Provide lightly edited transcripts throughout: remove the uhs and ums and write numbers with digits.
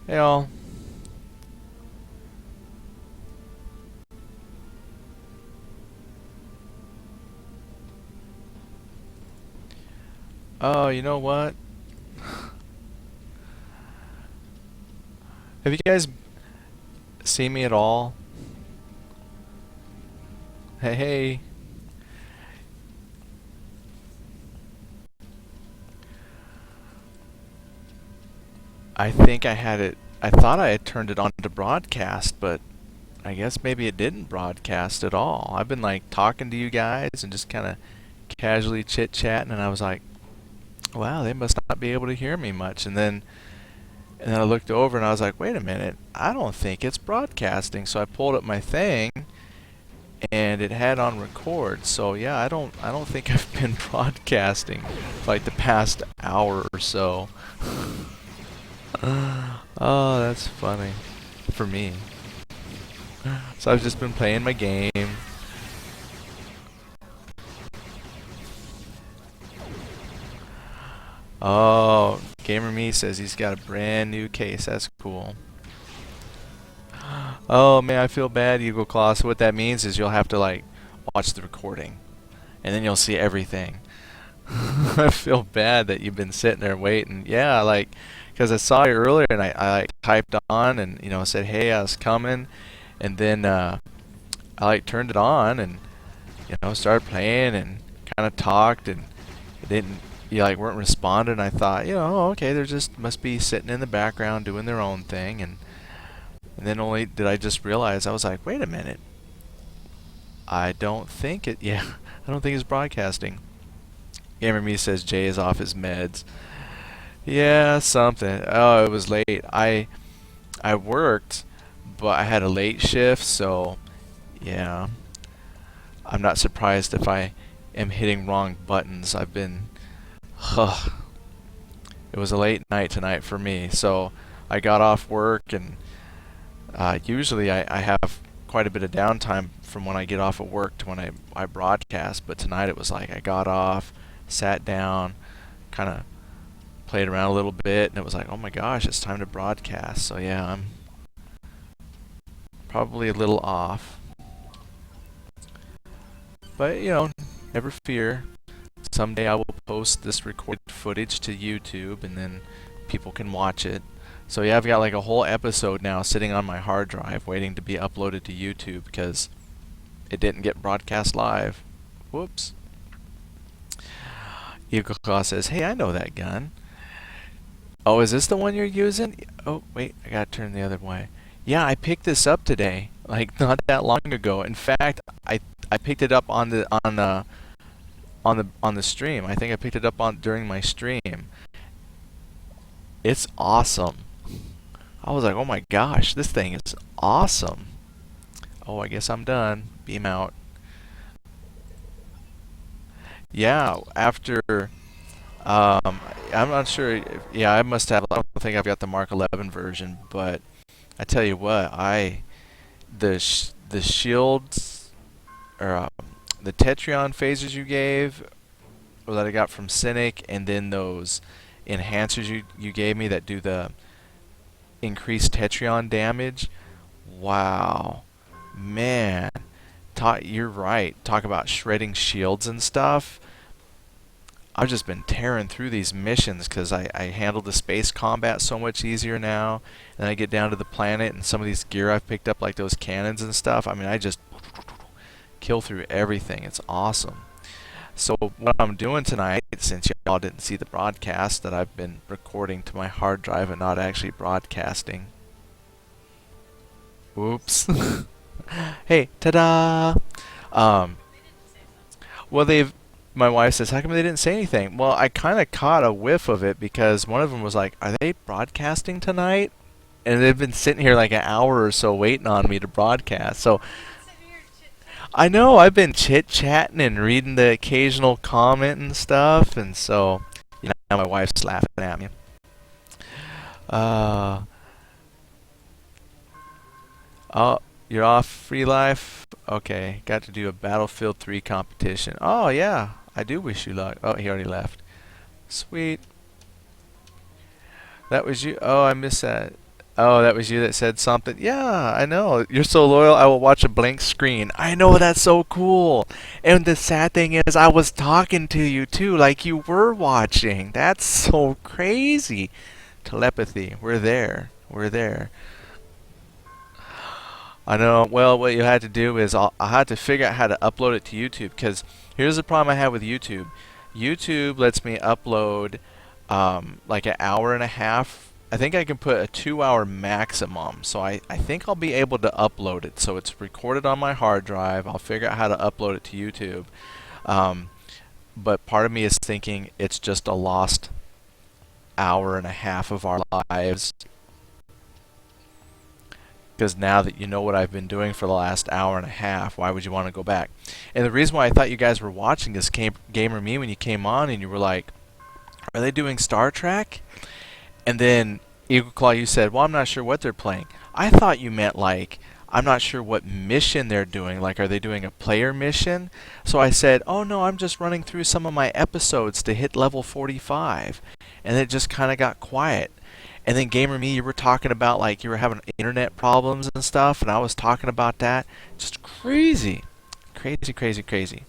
Hey all. Oh, you know what? Have you guys seen me at all? Hey, hey. I think I had it. I thought I had turned it on to broadcast, but I guess maybe it didn't broadcast at all. I've been like talking to you guys and just kind of casually chit-chatting, and I was like, wow, they must not be able to hear me much. And then I looked over and I was like, wait a minute, I don't think it's broadcasting. So I pulled up my thing and it had on record. So yeah, I don't think I've been broadcasting for like the past hour or so. Oh, that's funny for me. So I've just been playing my game. Oh, Gamer Me says he's got a brand new case. That's cool. Oh man, I feel bad, Eagle Claw. So what that means is you'll have to like watch the recording, and then you'll see everything. I feel bad that you've been sitting there waiting. Yeah, like, because I saw you earlier and I like typed on and said, hey, I was coming, and then I like turned it on and started playing and kind of talked and it didn't you like weren't responding. I thought, oh, okay, they're just must be sitting in the background doing their own thing, and then only did I just realize I was like, wait a minute, I don't think it. Yeah, I don't think it's broadcasting. Gamer Me says Jay is off his meds. Yeah, something. Oh, it was late. I worked, but I had a late shift, so yeah. I'm not surprised if I am hitting wrong buttons. I've been it was a late night tonight for me, so I got off work and usually I have quite a bit of downtime from when I get off of work to when I broadcast, but tonight it was like I got off, sat down, kind of played around a little bit, and it was like, oh my gosh, it's time to broadcast. So yeah, I'm probably a little off. But never fear. Someday I will post this recorded footage to YouTube and then people can watch it. So yeah, I've got like a whole episode now sitting on my hard drive waiting to be uploaded to YouTube because it didn't get broadcast live. Whoops. Eagle Claw says, hey, I know that gun. Oh, is this the one you're using? Oh, wait, I gotta turn the other way. Yeah, I picked this up today, like not that long ago. In fact, I picked it up on the stream. I think I picked it up on during my stream. It's awesome. I was like, oh my gosh, this thing is awesome. Oh, I guess I'm done. Beam out. Yeah, after I'm not sure. Yeah, I must have. I don't think I've got the Mark 11 version, but I tell you what, the shields or the Tetrion phasers you gave, or that I got from Cynic, and then those enhancers you gave me that do the increased Tetrion damage. Wow, man, you're right. Talk about shredding shields and stuff. I've just been tearing through these missions because I handle the space combat so much easier now. And I get down to the planet and some of these gear I've picked up, like those cannons and stuff. I mean, I just kill through everything. It's awesome. So what I'm doing tonight, since y'all didn't see the broadcast that I've been recording to my hard drive and not actually broadcasting. Oops. Hey, ta-da! Um, well, my wife says, how come they didn't say anything? Well, I kind of caught a whiff of it because one of them was like, are they broadcasting tonight? And they've been sitting here like an hour or so waiting on me to broadcast. So I know I've been chit-chatting and reading the occasional comment and stuff. And so, now my wife's laughing at me. Uh, oh, you're off free life? Okay, got to do a Battlefield 3 competition. Oh, yeah, I do wish you luck. Oh, he already left. Sweet. That was you. Oh, I missed that. Oh, that was you that said something. Yeah, I know. You're so loyal. I will watch a blank screen. I know, that's so cool. And the sad thing is, I was talking to you too, like you were watching. That's so crazy. Telepathy. We're there. We're there. I know. Well, what you had to do is I had to figure out how to upload it to YouTube because here's the problem I have with YouTube. YouTube lets me upload like an hour and a half. I think I can put a 2 hour maximum. So I think I'll be able to upload it. So it's recorded on my hard drive. I'll figure out how to upload it to YouTube. Um, but part of me is thinking it's just a lost hour and a half of our lives because now that you know what I've been doing for the last hour and a half, why would you want to go back? And the reason why I thought you guys were watching this Gamer Me when you came on and you were like, are they doing Star Trek? And then Eagle Claw, you said, well, I'm not sure what they're playing. I thought you meant like, I'm not sure what mission they're doing. Like, are they doing a player mission? So I said, oh no, I'm just running through some of my episodes to hit level 45. And it just kind of got quiet. And then Gamer Me, you were talking about like you were having internet problems and stuff, and I was talking about that. Just crazy. Crazy, crazy, crazy.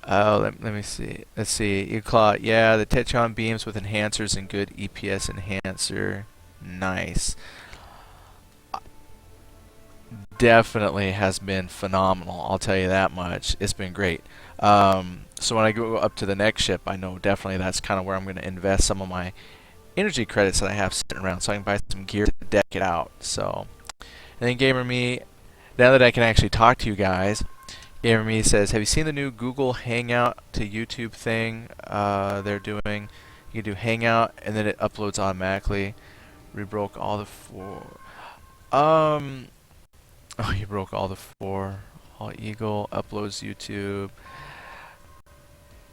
Oh, let me see. Let's see. Eclaw, yeah, the Tetron beams with enhancers and good EPS enhancer. Nice. Definitely has been phenomenal. I'll tell you that much. It's been great. So when I go up to the next ship, I know definitely that's kind of where I'm going to invest some of my energy credits that I have sitting around, so I can buy some gear to deck it out. So, and then Gamer Me, now that I can actually talk to you guys, Gamer Me says, have you seen the new Google Hangout to YouTube thing they're doing? You can do Hangout and then it uploads automatically. We broke all the four. Oh, you broke all the four. All Eagle uploads YouTube.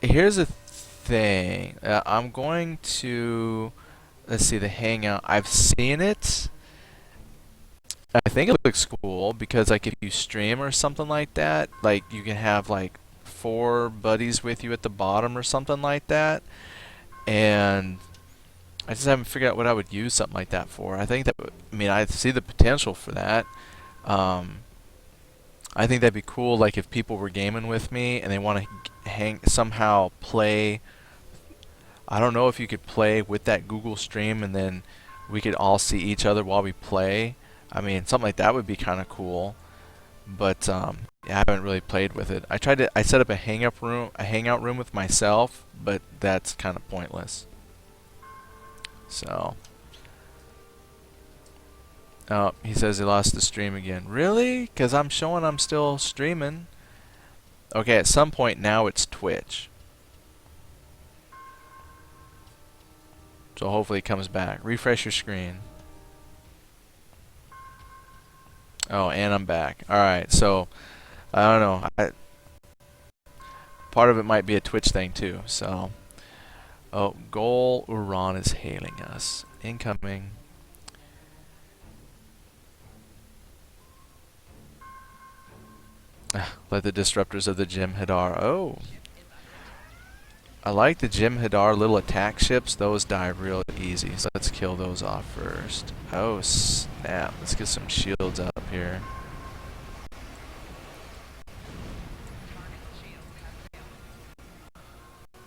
Here's the thing. I'm going to, let's see, the Hangout. I've seen it. I think it looks cool because like if you stream or something like that, like you can have like 4 buddies with you at the bottom or something like that. And I just haven't figured out what I would use something like that for. I think that, I mean, I see the potential for that. I think that'd be cool, like if people were gaming with me and they want to somehow play. I don't know if you could play with that Google Stream and then we could all see each other while we play. I mean, something like that would be kind of cool. But yeah, I haven't really played with it. I set up a hangout room with myself, but that's kind of pointless. So. Oh, he says he lost the stream again. Really? Because I'm showing I'm still streaming. Okay, at some point now it's Twitch. So hopefully it comes back. Refresh your screen. Oh, and I'm back. Alright, so, I don't know. Part of it might be a Twitch thing too, so. Oh, Gol Uran is hailing us. Incoming. Let the disruptors of the Jem'Hadar. Oh. I like the Jem'Hadar little attack ships. Those die real easy. So let's kill those off first. Oh, snap. Let's get some shields up here.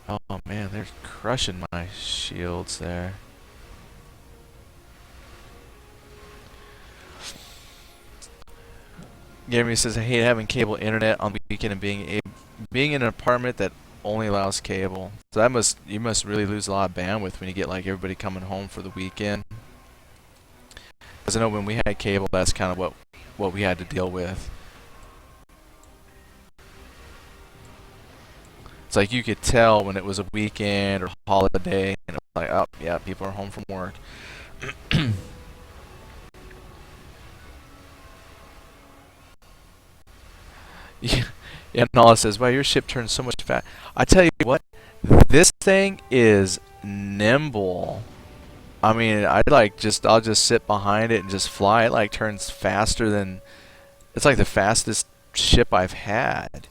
Oh, man. They're crushing my shields there. Jeremy says, I hate having cable internet on the weekend and being in an apartment that only allows cable. So you must really lose a lot of bandwidth when you get like everybody coming home for the weekend. Because I know when we had cable, that's kind of what we had to deal with. It's like you could tell when it was a weekend or holiday, and it was like, oh yeah, people are home from work. Yeah, Nala says, wow, your ship turns so much fast. I tell you what, this thing is nimble. I mean, I'll just sit behind it and just fly. It like turns faster than, it's like the fastest ship I've had.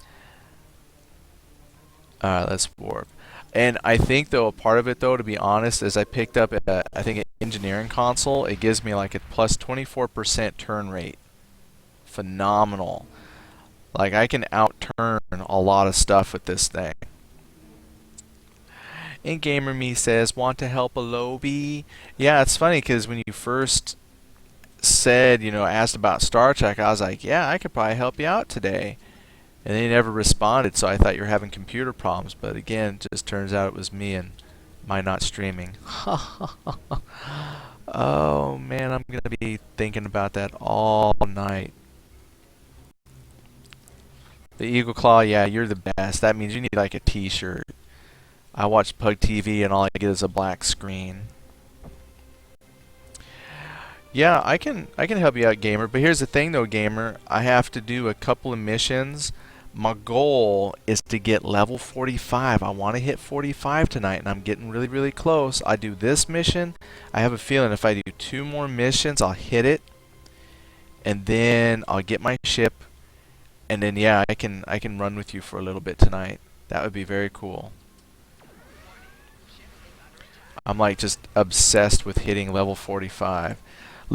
Let's warp. And I think though a part of it though, to be honest, is I picked up I think an engineering console. It gives me like a plus 24% turn rate. Phenomenal. Like I can outturn a lot of stuff with this thing. And Gamer Me says, "Want to help a lobby?" Yeah, it's funny because when you first said, asked about Star Trek, I was like, "Yeah, I could probably help you out today." And then you never responded, so I thought you were having computer problems. But again, it just turns out it was me and my not streaming. Oh man, I'm gonna be thinking about that all night. The Eagle Claw, yeah, you're the best. That means you need like a t-shirt. I watch Pug TV and all I get is a black screen. Yeah, I can help you out, Gamer. But here's the thing though, Gamer. I have to do a couple of missions. My goal is to get level 45. I want to hit 45 tonight, and I'm getting really, really close. I do this mission. I have a feeling if I do 2 more missions, I'll hit it, and then I'll get my ship, and then yeah, I can run with you for a little bit tonight. That would be very cool. I'm like just obsessed with hitting level 45.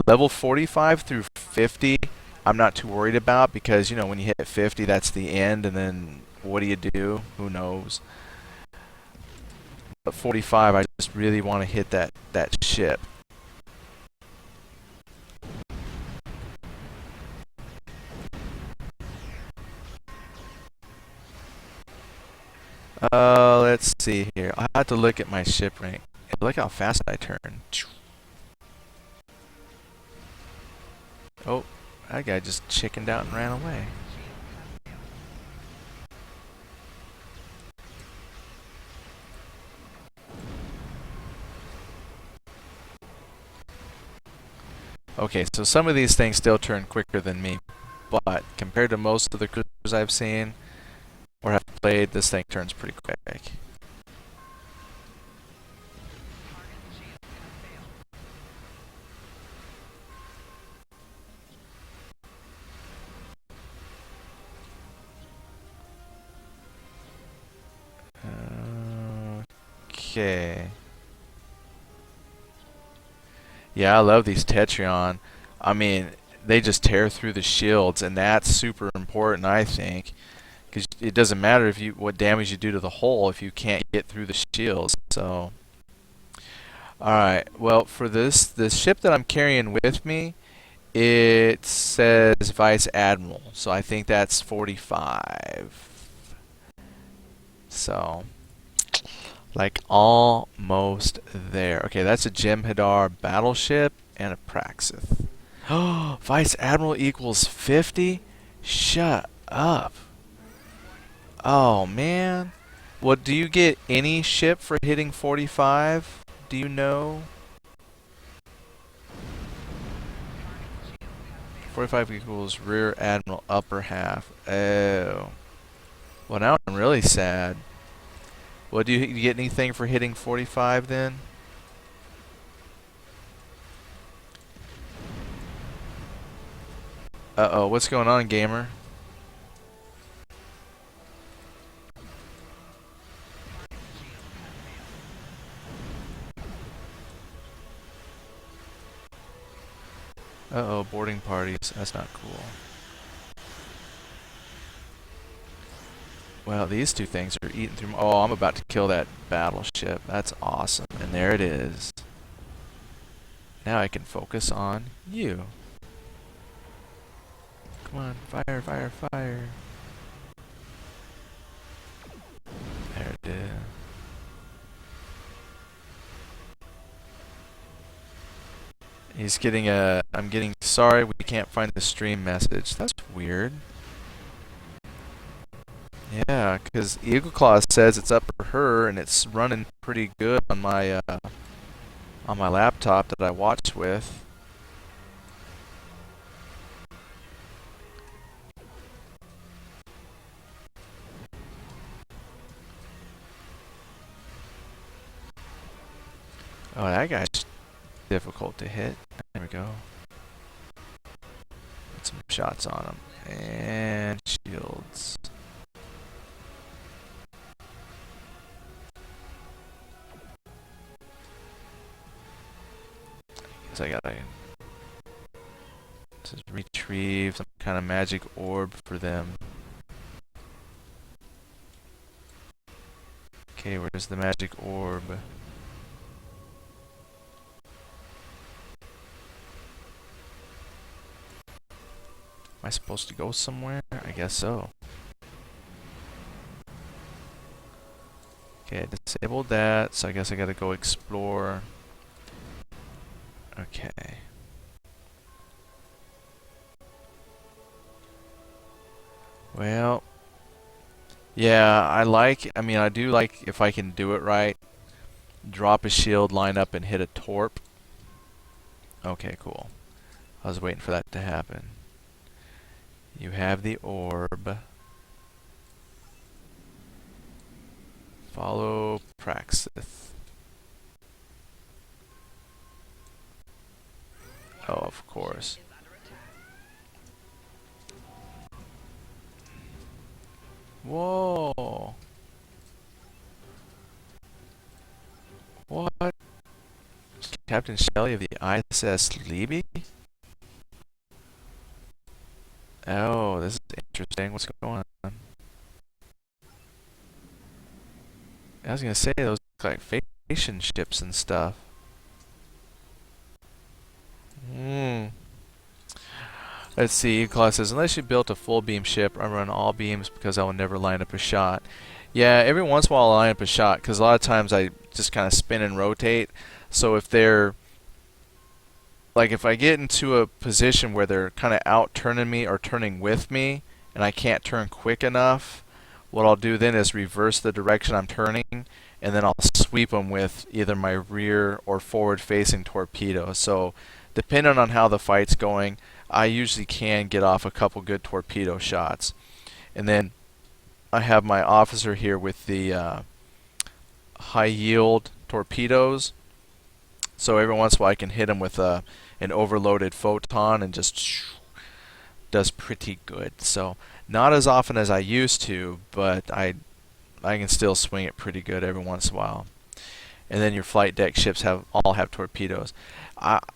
Level 45 through 50, I'm not too worried about because, when you hit 50, that's the end, and then what do you do? Who knows? But 45, I just really want to hit that ship. Let's see here. I have to look at my ship rank. Look how fast I turn. Oh, that guy just chickened out and ran away. Okay, so some of these things still turn quicker than me, but compared to most of the cruisers I've seen or have played, this thing turns pretty quick. Okay. Yeah, I love these Tetrion. I mean, they just tear through the shields, and that's super important, I think, because it doesn't matter what damage you do to the hull if you can't get through the shields. So, all right. Well, for this ship that I'm carrying with me, it says Vice Admiral, so I think that's 45. So, like almost there. Okay, that's a Jem'Hadar battleship and a Praxis. Oh, Vice Admiral equals 50? Shut up. Oh, man. Well, do you get any ship for hitting 45? Do you know? 45 equals Rear Admiral upper half. Oh. Well, now I'm really sad. Well, do you get anything for hitting 45 then? Uh-oh, what's going on, Gamer? Uh-oh, boarding parties. That's not cool. Well, these two things are eating through. Oh, I'm about to kill that battleship. That's awesome. And there it is. Now I can focus on you. Come on, fire, fire, fire. There it is. He's getting a. I'm getting. Sorry, we can't find the stream message. That's weird. Yeah, because Eagle Claw says it's up for her, and it's running pretty good on my laptop that I watch with. Oh, that guy's difficult to hit. There we go. Put some shots on him. And shields. So I gotta just retrieve some kind of magic orb for them. Okay, where's the magic orb? Am I supposed to go somewhere? I guess so. Okay, I disabled that, so I guess I gotta go explore. Okay. Well, yeah, I mean, I do like if I can do it right. Drop a shield, line up, and hit a torp. Okay, cool. I was waiting for that to happen. You have the orb. Follow Praxis. Oh, of course. Whoa! What? Captain Shelley of the ISS Libby? Oh, this is interesting. What's going on? I was gonna say those look like Phaeton ships and stuff. Hmm. Let's see. Claus says, unless you built a full beam ship, I run all beams because I will never line up a shot. Yeah, every once in a while I'll line up a shot because a lot of times I just kind of spin and rotate. So if they're like if I get into a position where they're kind of out turning me or turning with me and I can't turn quick enough, what I'll do then is reverse the direction I'm turning and then I'll sweep them with either my rear or forward facing torpedo. So depending on how the fight's going, I usually can get off a couple good torpedo shots. And then I have my officer here with the high yield torpedoes. So every once in a while I can hit him with an overloaded photon and just does pretty good. So not as often as I used to, but I can still swing it pretty good every once in a while. And then your flight deck ships all have torpedoes.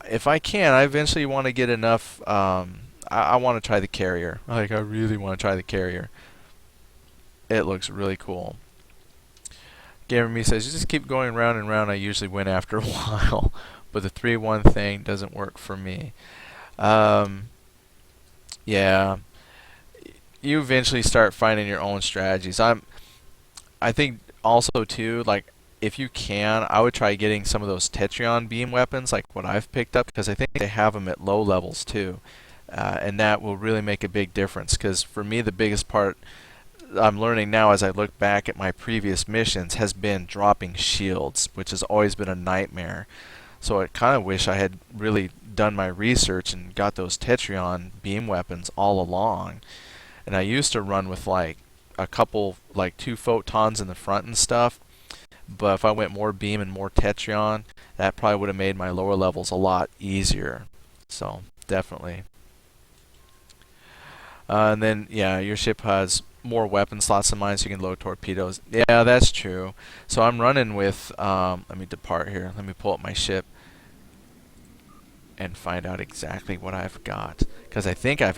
If I can, I eventually want to get enough. I want to try the carrier. Like I really want to try the carrier. It looks really cool. Gamer Me says, you just keep going round and round. I usually win after a while, but the 3-1 thing doesn't work for me. Yeah, you eventually start finding your own strategies. I think also too, like if you can, I would try getting some of those Tetrion beam weapons, like what I've picked up, because I think they have them at low levels too, and that will really make a big difference. Because for me, the biggest part I'm learning now as I look back at my previous missions has been dropping shields, which has always been a nightmare. So I kind of wish I had really done my research and got those Tetrion beam weapons all along. And I used to run with like a couple, like 2 photons in the front and stuff. But if I went more beam and more Tetrion, that probably would have made my lower levels a lot easier. So definitely. And then yeah, your ship has more weapon slots than mine, so you can load torpedoes. Yeah, that's true. So I'm running with, let me depart here. Let me pull up my ship and find out exactly what I've got. Because I think I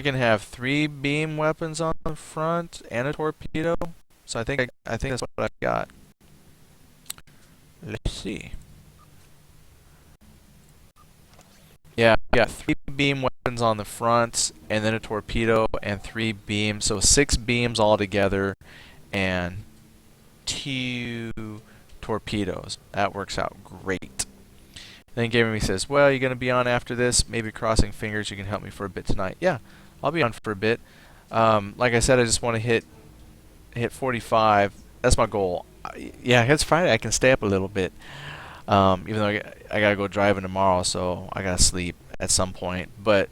can have 3 beam weapons on the front and a torpedo. So I think that's what I've got. Let's see. Yeah, I got 3 beam weapons on the front, and then a torpedo and 3 beams, so 6 beams altogether, and 2 torpedoes. That works out great. Then Gamer Me says, well, you're going to be on after this, maybe crossing fingers you can help me for a bit tonight. Yeah, I'll be on for a bit. Like I said, I just want to hit 45. That's my goal. Yeah, it's Friday. I can stay up a little bit. Even though I gotta go driving tomorrow, so I gotta sleep at some point. But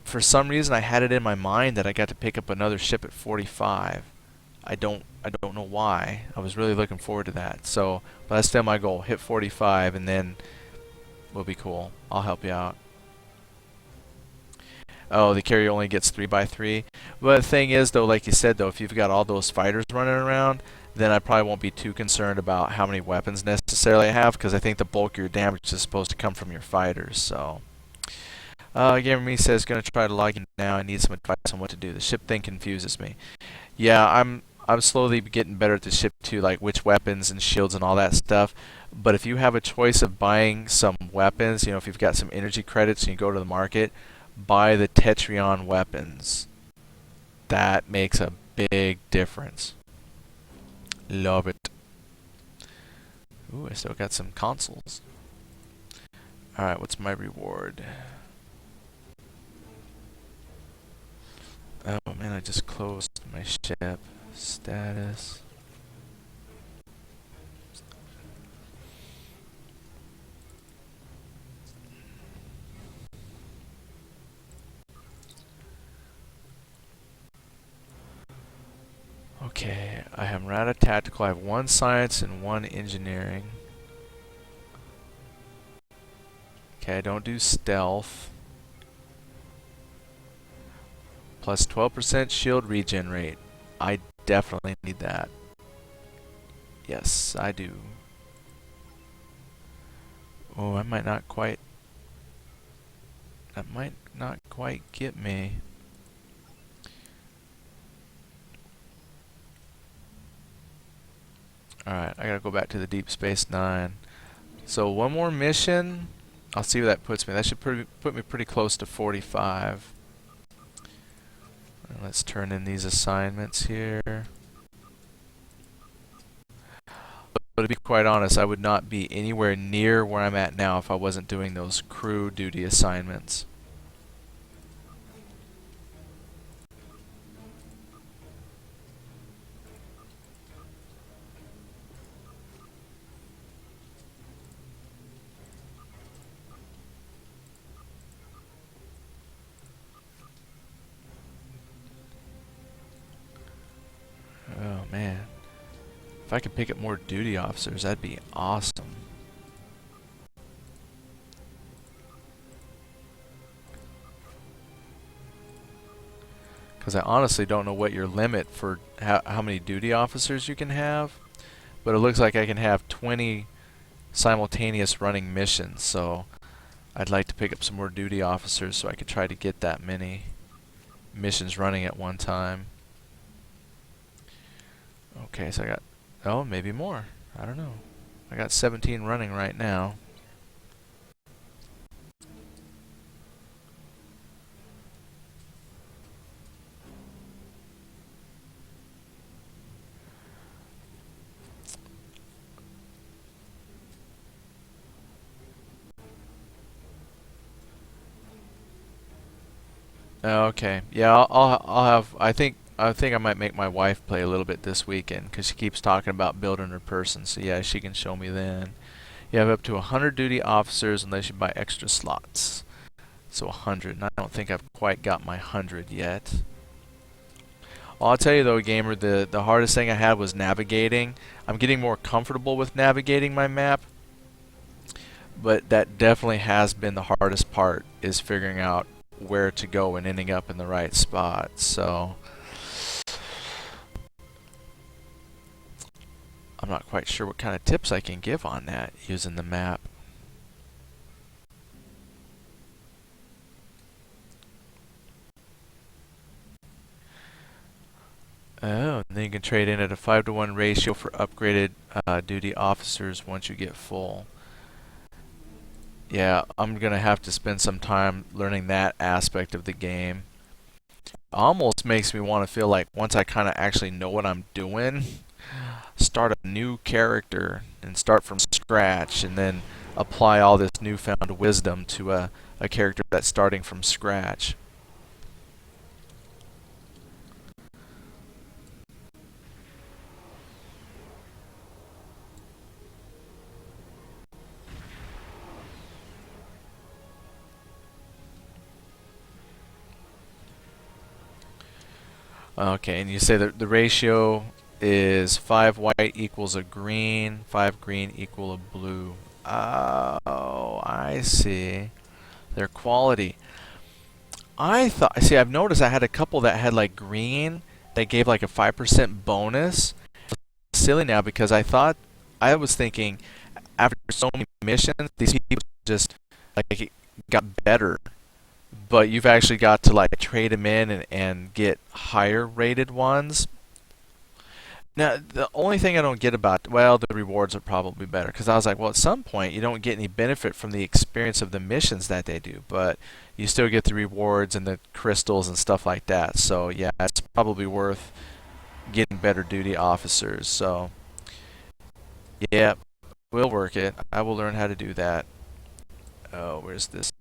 for some reason, I had it in my mind that I got to pick up another ship at 45. I don't know why. I was really looking forward to that. So, but that's still my goal. Hit 45, and then we'll be cool. I'll help you out. Oh, the carrier only gets 3x3. But the thing is, though, like you said, though, if you've got all those fighters running around, then I probably won't be too concerned about how many weapons necessarily I have, because I think the bulk of your damage is supposed to come from your fighters. So, Gamer Me says, gonna try to log in now. I need some advice on what to do. The ship thing confuses me. Yeah, I'm slowly getting better at the ship too, like which weapons and shields and all that stuff. But if you have a choice of buying some weapons, if you've got some energy credits and you go to the market, buy the Tetrion weapons. That makes a big difference. Love it. Ooh, I still got some consoles. Alright, what's my reward? Oh man, I just closed my ship. Status. Okay, I have Rata Tactical. I have 1 Science and 1 Engineering. Okay, I don't do Stealth. Plus 12% shield regen rate. I definitely need that. Yes, I do. Oh, I might not quite... That might not quite get me. Alright, I gotta go back to the Deep Space Nine. So 1 more mission. I'll see where that puts me. That should put me pretty close to 45. Let's turn in these assignments here. But to be quite honest, I would not be anywhere near where I'm at now if I wasn't doing those crew duty assignments. Oh man. If I could pick up more duty officers, that'd be awesome. Because I honestly don't know what your limit for how many duty officers you can have. But it looks like I can have 20 simultaneous running missions. So I'd like to pick up some more duty officers so I could try to get that many missions running at one time. Okay, so I got... Oh, maybe more. I don't know. I got 17 running right now. Okay. Yeah, I'll have... I think I might make my wife play a little bit this weekend because she keeps talking about building her person. So yeah, she can show me then. You have up to 100 duty officers unless you buy extra slots. So 100. And I don't think I've quite got my 100 yet. I'll tell you though, gamer, the hardest thing I had was navigating. I'm getting more comfortable with navigating my map. But that definitely has been the hardest part, is figuring out where to go and ending up in the right spot. So I'm not quite sure what kind of tips I can give on that using the map. Oh, and then you can trade in at a 5-to-1 ratio for upgraded duty officers once you get full. Yeah, I'm going to have to spend some time learning that aspect of the game. Almost makes me want to feel like once I kind of actually know what I'm doing, start a new character and start from scratch and then apply all this newfound wisdom to a character that's starting from scratch. Okay, and you say that the ratio is 5 white equals a green, 5 green equal a blue. Oh, I see. Their quality. I've noticed I had a couple that had like green that gave like a 5% bonus. silly now because I was thinking after so many missions, these people just like got better, but you've actually got to like trade them in and get higher rated ones. Now, the only thing I don't get about, well, the rewards are probably better because I was like, well, at some point you don't get any benefit from the experience of the missions that they do, but you still get the rewards and the crystals and stuff like that. So yeah, it's probably worth getting better duty officers. So yeah, we'll work it. I will learn how to do that. Oh, where's this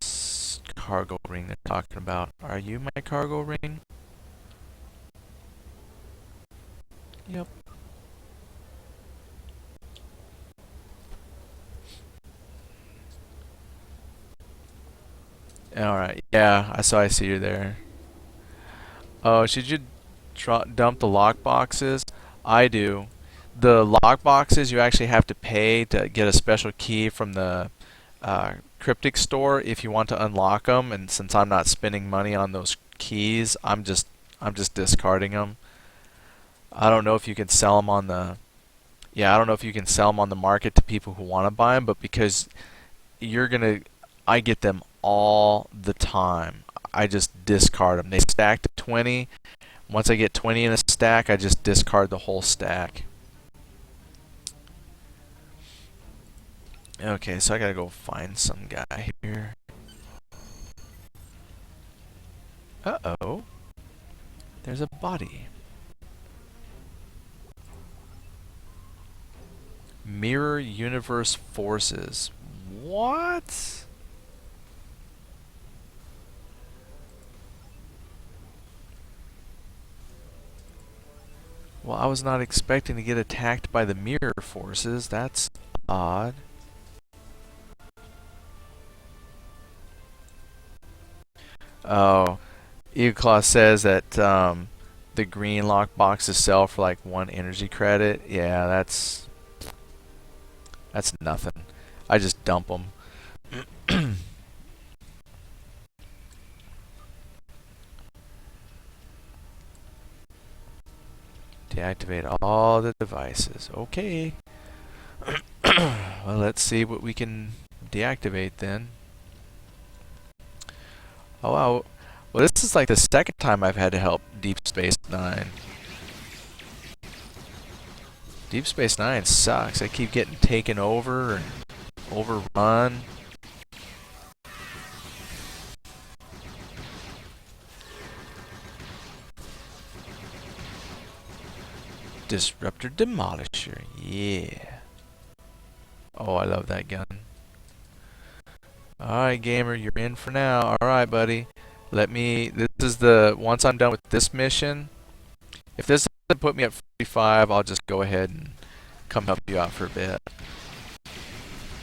cargo ring they're talking about? Are you my cargo ring? Yep. Alright, yeah, I see you there. Oh, should you dump the lock boxes? I do. The lock boxes you actually have to pay to get a special key from the cryptic store if you want to unlock them. And since I'm not spending money on those keys, I'm just discarding them. I don't know if you can sell them on the I don't know if you can sell them on the market to people who want to buy them, but because I get them all the time. I just discard them. They stack to 20. Once I get 20 in a stack, I just discard the whole stack. Okay, so I gotta go find some guy here. Uh-oh. There's a body. Mirror Universe Forces. What? Well, I was not expecting to get attacked by the mirror forces. That's odd. Oh, Eagleclaw says that the green lock boxes sell for like 1 energy credit. Yeah, that's nothing. I just dump them. Deactivate all the devices. Okay. Well, let's see what we can deactivate then. Oh wow. Well, this is like the second time I've had to help Deep Space Nine. Deep Space Nine sucks. I keep getting taken over and overrun. Disruptor Demolisher. Yeah. Oh, I love that gun. Alright, gamer, you're in for now. Alright, buddy. This is once I'm done with this mission, if this doesn't put me at 45, I'll just go ahead and come help you out for a bit.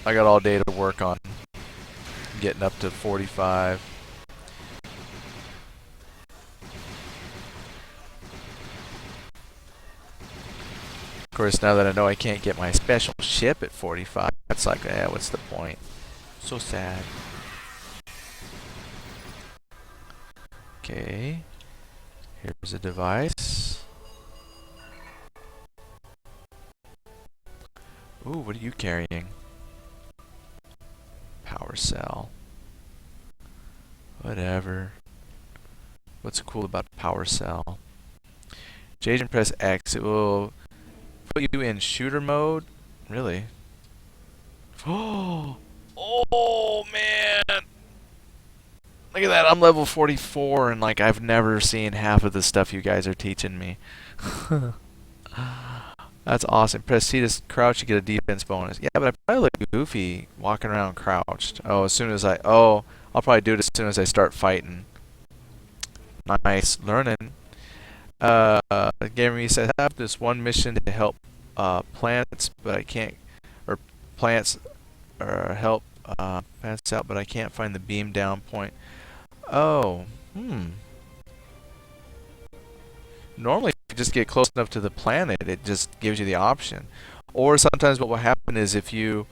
I got all day to work on getting up to 45. Of course, now that I know I can't get my special ship at 45, it's like, what's the point? So sad. Okay. Here's a device. Ooh, what are you carrying? Power cell. Whatever. What's cool about power cell? J and press X. It will put you in shooter mode. Really? Oh! Oh man! Look at that, I'm level 44 and like I've never seen half of the stuff you guys are teaching me. That's awesome. Press C to crouch to get a defense bonus. Yeah, but I probably look goofy walking around crouched. Oh, I'll probably do it as soon as I start fighting. Nice. Learning. Gamer said, I have this one mission to help plants, but I can't, or plants, or help plants out, but I can't find the beam down point. Oh, Normally, if you just get close enough to the planet, it just gives you the option. Or sometimes what will happen is if you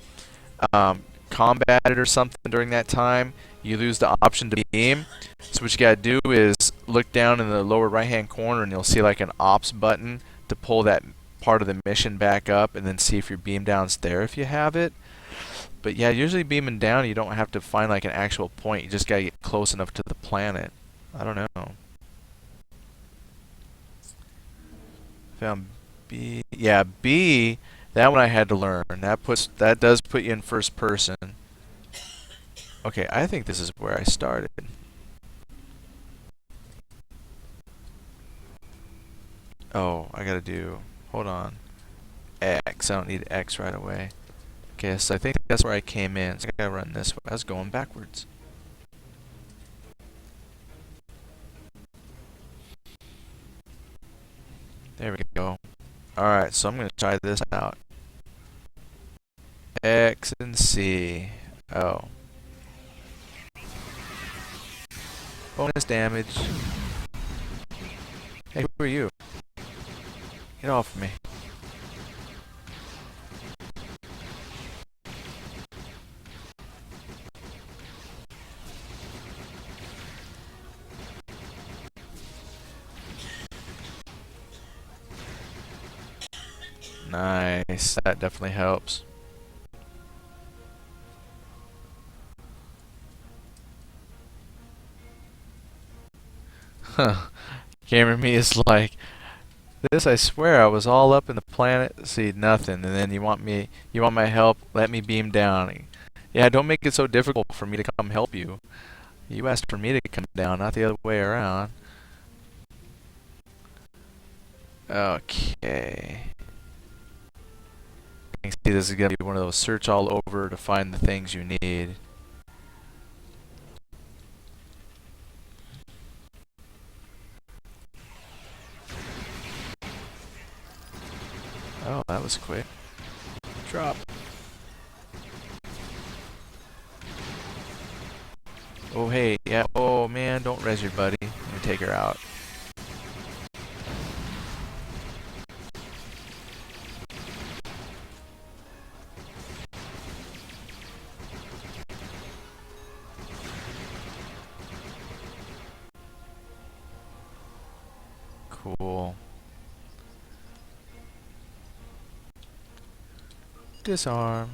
combat it or something during that time, you lose the option to beam. So what you gotta do is look down in the lower right-hand corner, and you'll see like an ops button to pull that part of the mission back up and then see if your beam down's there if you have it. But yeah, usually beaming down, you don't have to find like an actual point. You just gotta get close enough to the planet. I don't know. Found B. Yeah, B. That one I had to learn. That does put you in first person. Okay, I think this is where I started. Oh, I gotta do. Hold on. X. I don't need X right away. Okay, so I think that's where I came in. So I gotta run this way. I was going backwards. There we go. Alright, so I'm gonna try this out. X and C. Oh. Bonus damage. Hey, who are you? Get off of me. Nice. That definitely helps. Huh. Gamer me is like, this I swear I was all up in the planet, see nothing, and then you want my help, let me beam down. Yeah, don't make it so difficult for me to come help you. You asked for me to come down, not the other way around. Okay. You can see this is gonna be one of those search all over to find the things you need. Oh, that was quick. Drop. Oh, hey, yeah. Oh, man, don't res your buddy. Let me take her out. Cool. Disarm.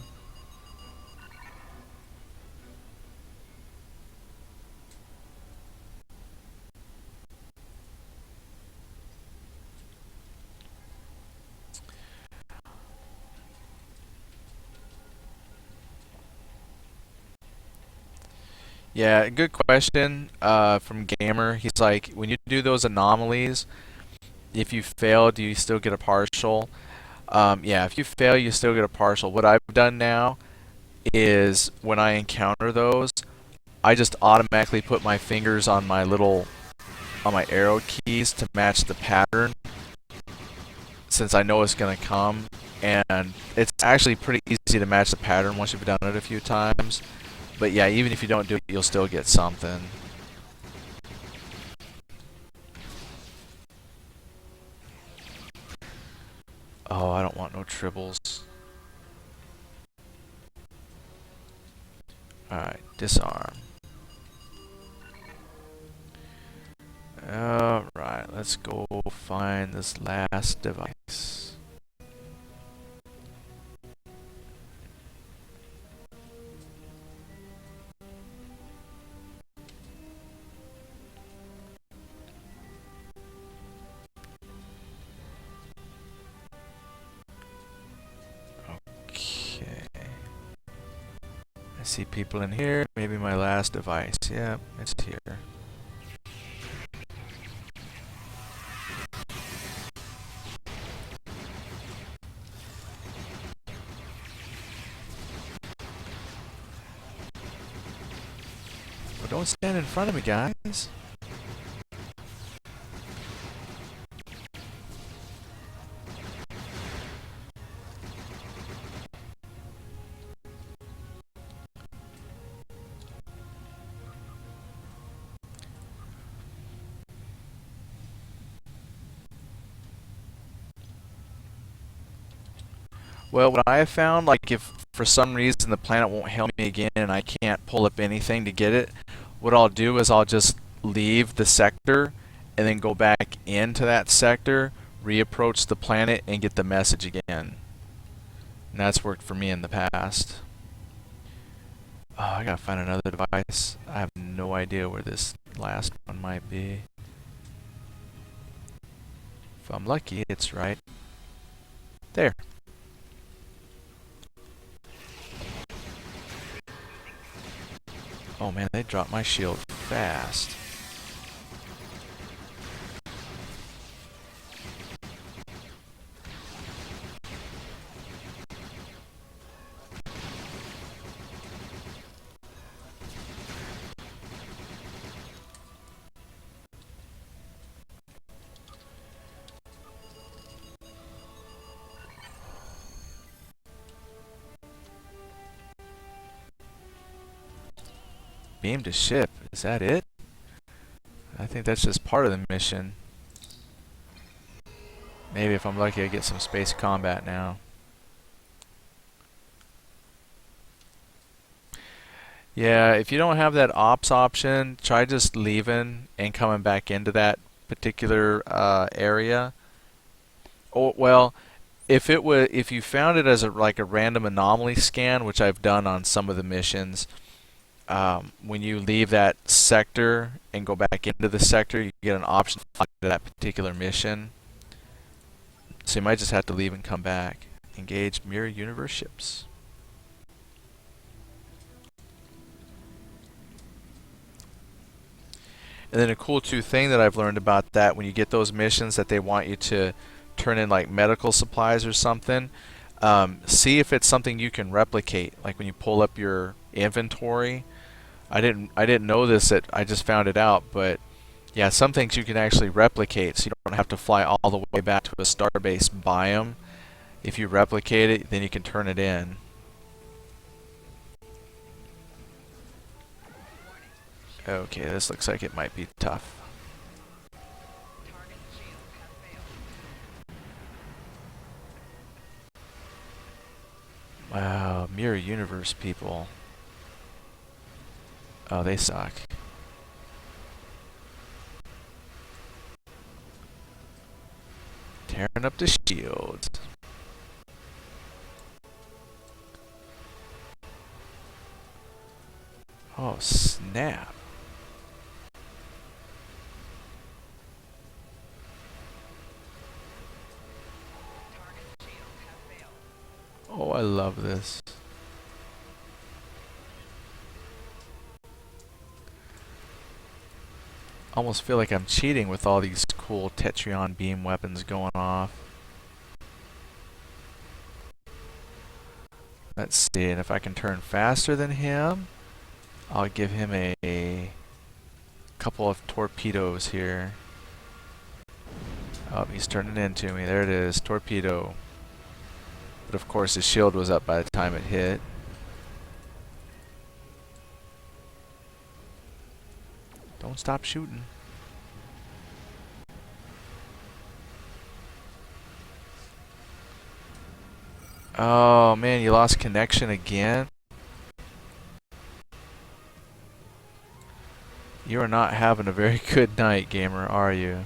Yeah, good question from Gamer. He's like, when you do those anomalies, if you fail, do you still get a partial? Yeah, if you fail, you still get a partial. What I've done now is when I encounter those, I just automatically put my fingers on my arrow keys to match the pattern, since I know it's gonna come, and it's actually pretty easy to match the pattern once you've done it a few times. But yeah, even if you don't do it, you'll still get something. Oh, I don't want no tribbles. Alright, disarm. Alright, let's go find this last device. Okay. I see people in here. Maybe my last device. Yeah, it's here. Well, don't stand in front of me, guys. Well, what I have found, like if for some reason the planet won't help me again and I can't pull up anything to get it, what I'll do is I'll just leave the sector and then go back into that sector, reapproach the planet and get the message again. And that's worked for me in the past. Oh, I gotta find another device. I have no idea where this last one might be. If I'm lucky, it's right there. Oh man, they dropped my shield fast. Beam to ship. Is that it? I think that's just part of the mission. Maybe if I'm lucky I get some space combat now. Yeah, if you don't have that ops option, try just leaving and coming back into that particular area. Oh, well, if you found it as like a random anomaly scan, which I've done on some of the missions, when you leave that sector and go back into the sector, you get an option to fly to that particular mission. So you might just have to leave and come back. Engage mirror universe ships. And then a cool thing that I've learned about that, when you get those missions that they want you to turn in like medical supplies or something, see if it's something you can replicate. Like when you pull up your inventory, I didn't know this, I just found it out, but yeah, some things you can actually replicate, so you don't have to fly all the way back to a starbase biome. If you replicate it, then you can turn it in. Okay, this looks like it might be tough. Wow, Mirror Universe people. Oh, they suck. Tearing up the shields. Oh, snap. Oh, I love this. Almost feel like I'm cheating with all these cool Tetrion beam weapons going off. Let's see, and if I can turn faster than him, I'll give him a couple of torpedoes here. Oh, he's turning into me. There it is, torpedo. But of course his shield was up by the time it hit. Don't stop shooting. Oh man, you lost connection again? You are not having a very good night, gamer, are you?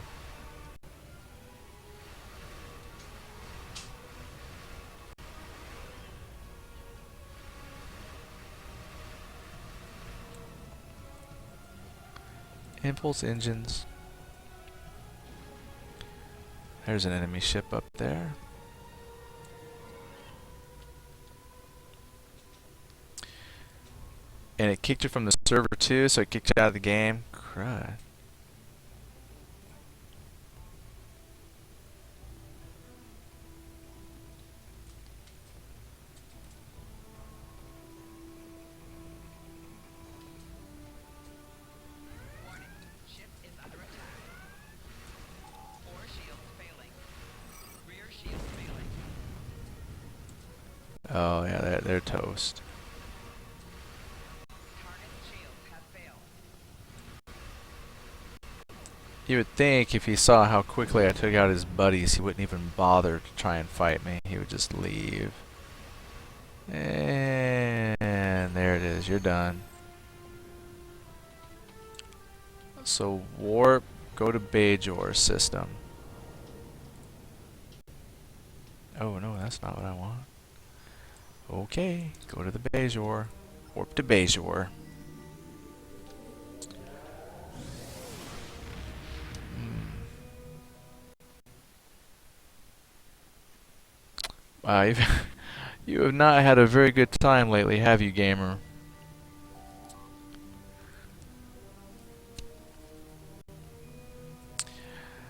Impulse engines. There's an enemy ship up there. And it kicked you from the server too, so it kicked you out of the game. Crud. Oh yeah, they're toast. You would think if he saw how quickly I took out his buddies, he wouldn't even bother to try and fight me. He would just leave. And there it is, you're done. So warp, go to Bajor system. Oh no, that's not what I want. Okay, go to the Bajor. Warp to Bajor. You've you have not had a very good time lately, have you, gamer?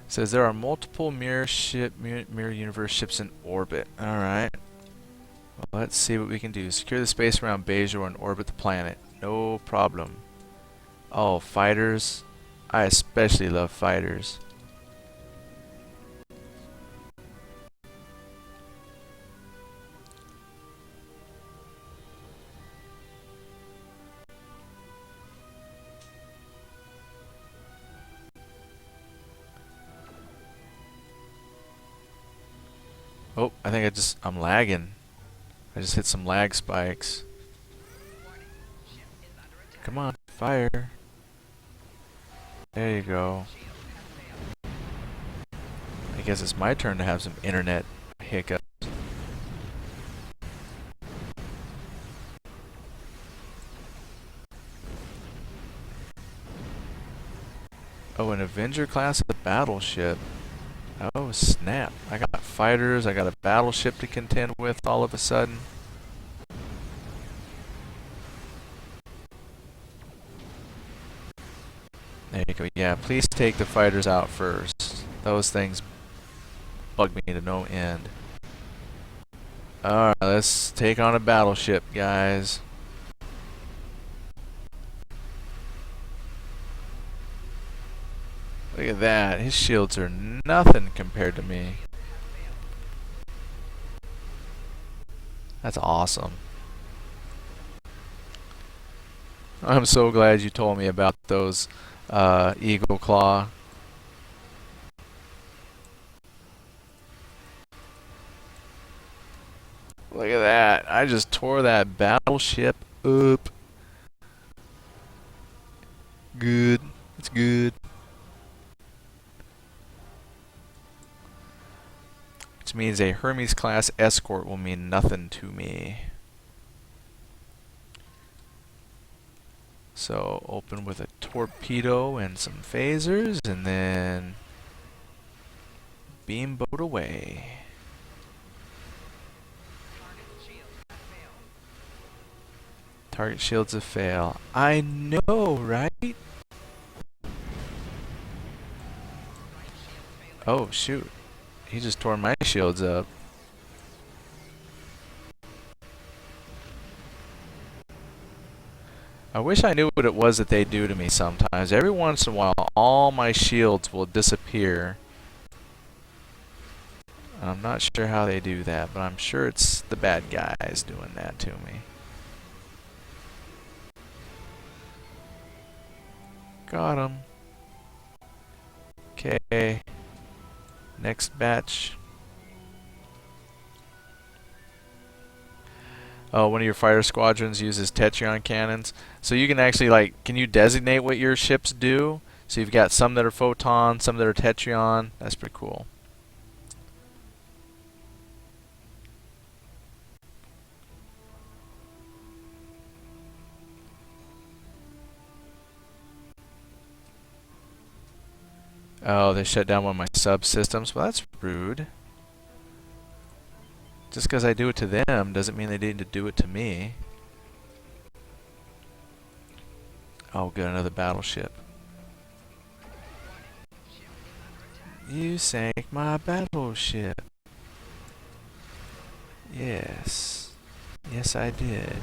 Says there are multiple mirror universe ships in orbit. All right. Well, let's see what we can do. Secure the space around Bajor and orbit the planet. No problem. Oh, fighters. I especially love fighters. Oh, I think I'm lagging. I just hit some lag spikes. Come on, fire. There you go. I guess it's my turn to have some internet hiccups. Oh, an Avenger class of the battleship. Oh, snap. I got fighters, I got a battleship to contend with all of a sudden. There you go. Yeah, please take the fighters out first. Those things bug me to no end. Alright, let's take on a battleship, guys. Look at that. His shields are nothing compared to me. That's awesome. I'm so glad you told me about those Eagle Claw. Look at that. I just tore that battleship up. Good. It's good. Which means a Hermes class escort will mean nothing to me. So open with a torpedo and some phasers, and then beamboat away. Target shields have failed. I know, right? Oh shoot. He just tore my shields up. I wish I knew what it was that they do to me sometimes. Every once in a while, all my shields will disappear. And I'm not sure how they do that, but I'm sure it's the bad guys doing that to me. Got him. Okay. Next batch. Oh, one of your fighter squadrons uses Tetrion cannons. So you can actually, like, can you designate what your ships do? So you've got some that are Photon, some that are Tetrion. That's pretty cool. Oh, they shut down one of my subsystems. Well, that's rude. Just because I do it to them doesn't mean they need to do it to me. Oh, good, another battleship. You sank my battleship. Yes. Yes, I did.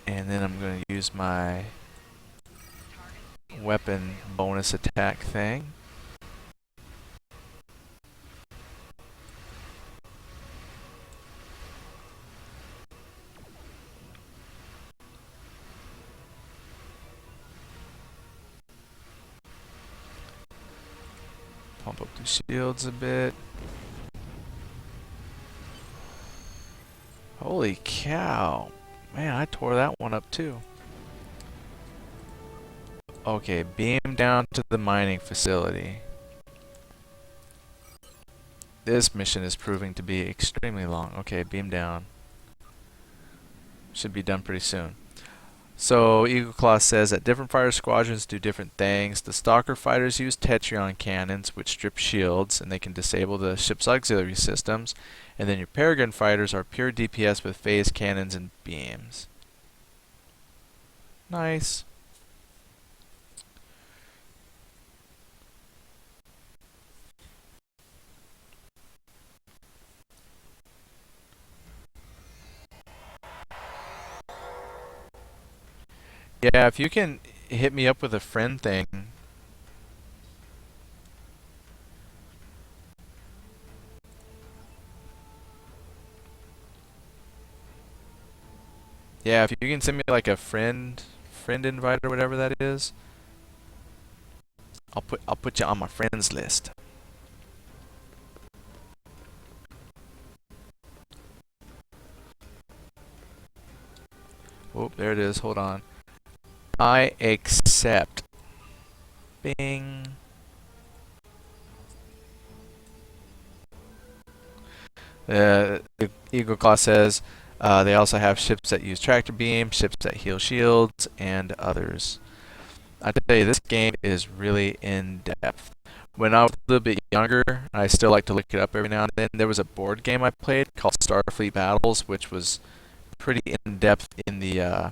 And then I'm going to use my weapon bonus attack thing. Pump up the shields a bit. Holy cow. Man, I tore that one up too. Okay, beam down to the mining facility. This mission is proving to be extremely long. Okay, beam down. Should be done pretty soon. So Eagle Claw says that different fighter squadrons do different things. The Stalker fighters use Tetrion cannons, which strip shields, and they can disable the ship's auxiliary systems. And then your Peregrine fighters are pure DPS with phase cannons and beams. Nice. Yeah, if you can hit me up with a friend thing. Yeah, if you can send me like a friend invite or whatever that is, I'll put you on my friends list. Oh, there it is. Hold on. I accept. Bing. Eagle Claw says they also have ships that use tractor beam, ships that heal shields, and others. I tell you, this game is really in depth. When I was a little bit younger, I still like to look it up every now and then. There was a board game I played called Starfleet Battles, which was pretty in depth in the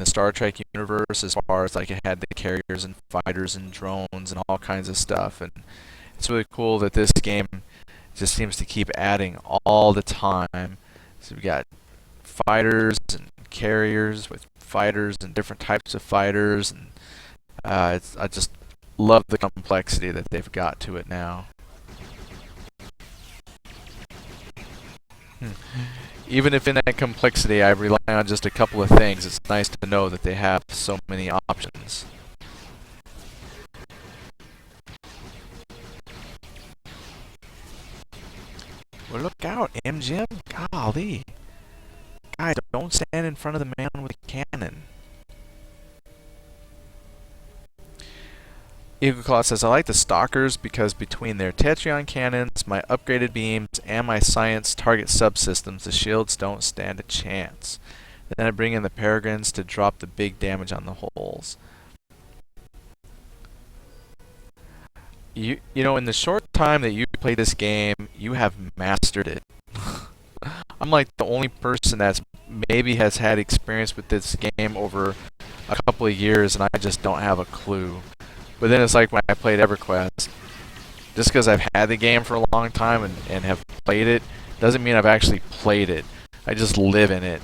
Star Trek universe, as far as like it had the carriers and fighters and drones and all kinds of stuff. And it's really cool that this game just seems to keep adding all the time. So we got fighters and carriers with fighters and different types of fighters, and I just love the complexity that they've got to it now. Even if in that complexity I rely on just a couple of things, it's nice to know that they have so many options. Well, look out, MGM. Golly. Guys, don't stand in front of the man with a cannon. Eagle Claw says, I like the Stalkers because between their Tetrion cannons, my upgraded beams, and my science target subsystems, the shields don't stand a chance. Then I bring in the Peregrines to drop the big damage on the holes. You know, in the short time that you play this game, you have mastered it. I'm like the only person that's maybe has had experience with this game over a couple of years, and I just don't have a clue. But then it's like when I played EverQuest. Just because I've had the game for a long time and have played it, doesn't mean I've actually played it. I just live in it.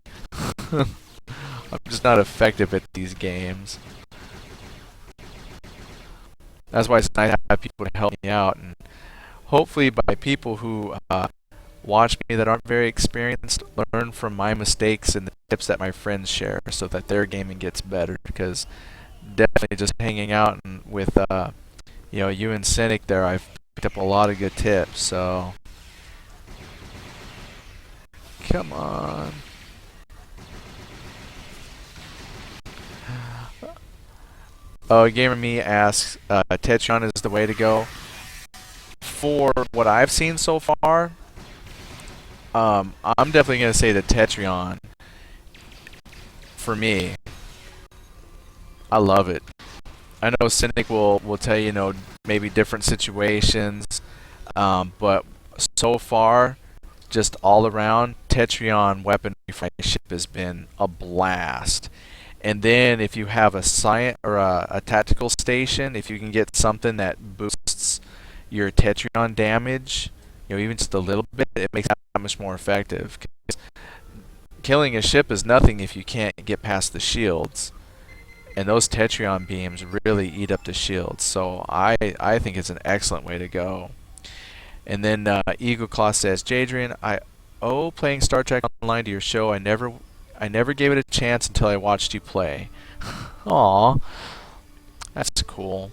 I'm just not effective at these games. That's why it's nice to have people to help me out, and hopefully by people who watch me that aren't very experienced, learn from my mistakes and the tips that my friends share so that their gaming gets better. Because definitely just hanging out and with you and Cynic there, I've picked up a lot of good tips. So come on. Oh, Gamer Me asks, Tetrion is the way to go. For what I've seen so far, I'm definitely going to say that Tetrion, for me, I love it. I know Cynic will tell you, maybe different situations, but so far, just all around, Tetrion weaponry for my ship has been a blast. And then if you have a science or a tactical station, if you can get something that boosts your Tetrion damage, even just a little bit, it makes it that much more effective. 'Cause killing a ship is nothing if you can't get past the shields. And those Tetrion beams really eat up the shields. So I think it's an excellent way to go. And then Eagle Claw says, Jadrian, I owe playing Star Trek Online to your show. I never gave it a chance until I watched you play. Aw, that's cool.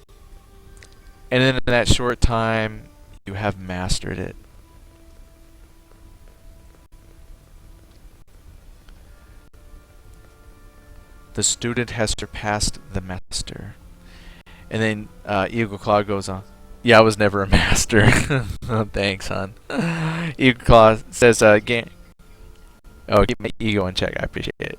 And then in that short time, you have mastered it. The student has surpassed the master. And then Eagle Claw goes on. Yeah, I was never a master. Thanks, hon. Ego says, game. Oh, keep my ego in check. I appreciate it.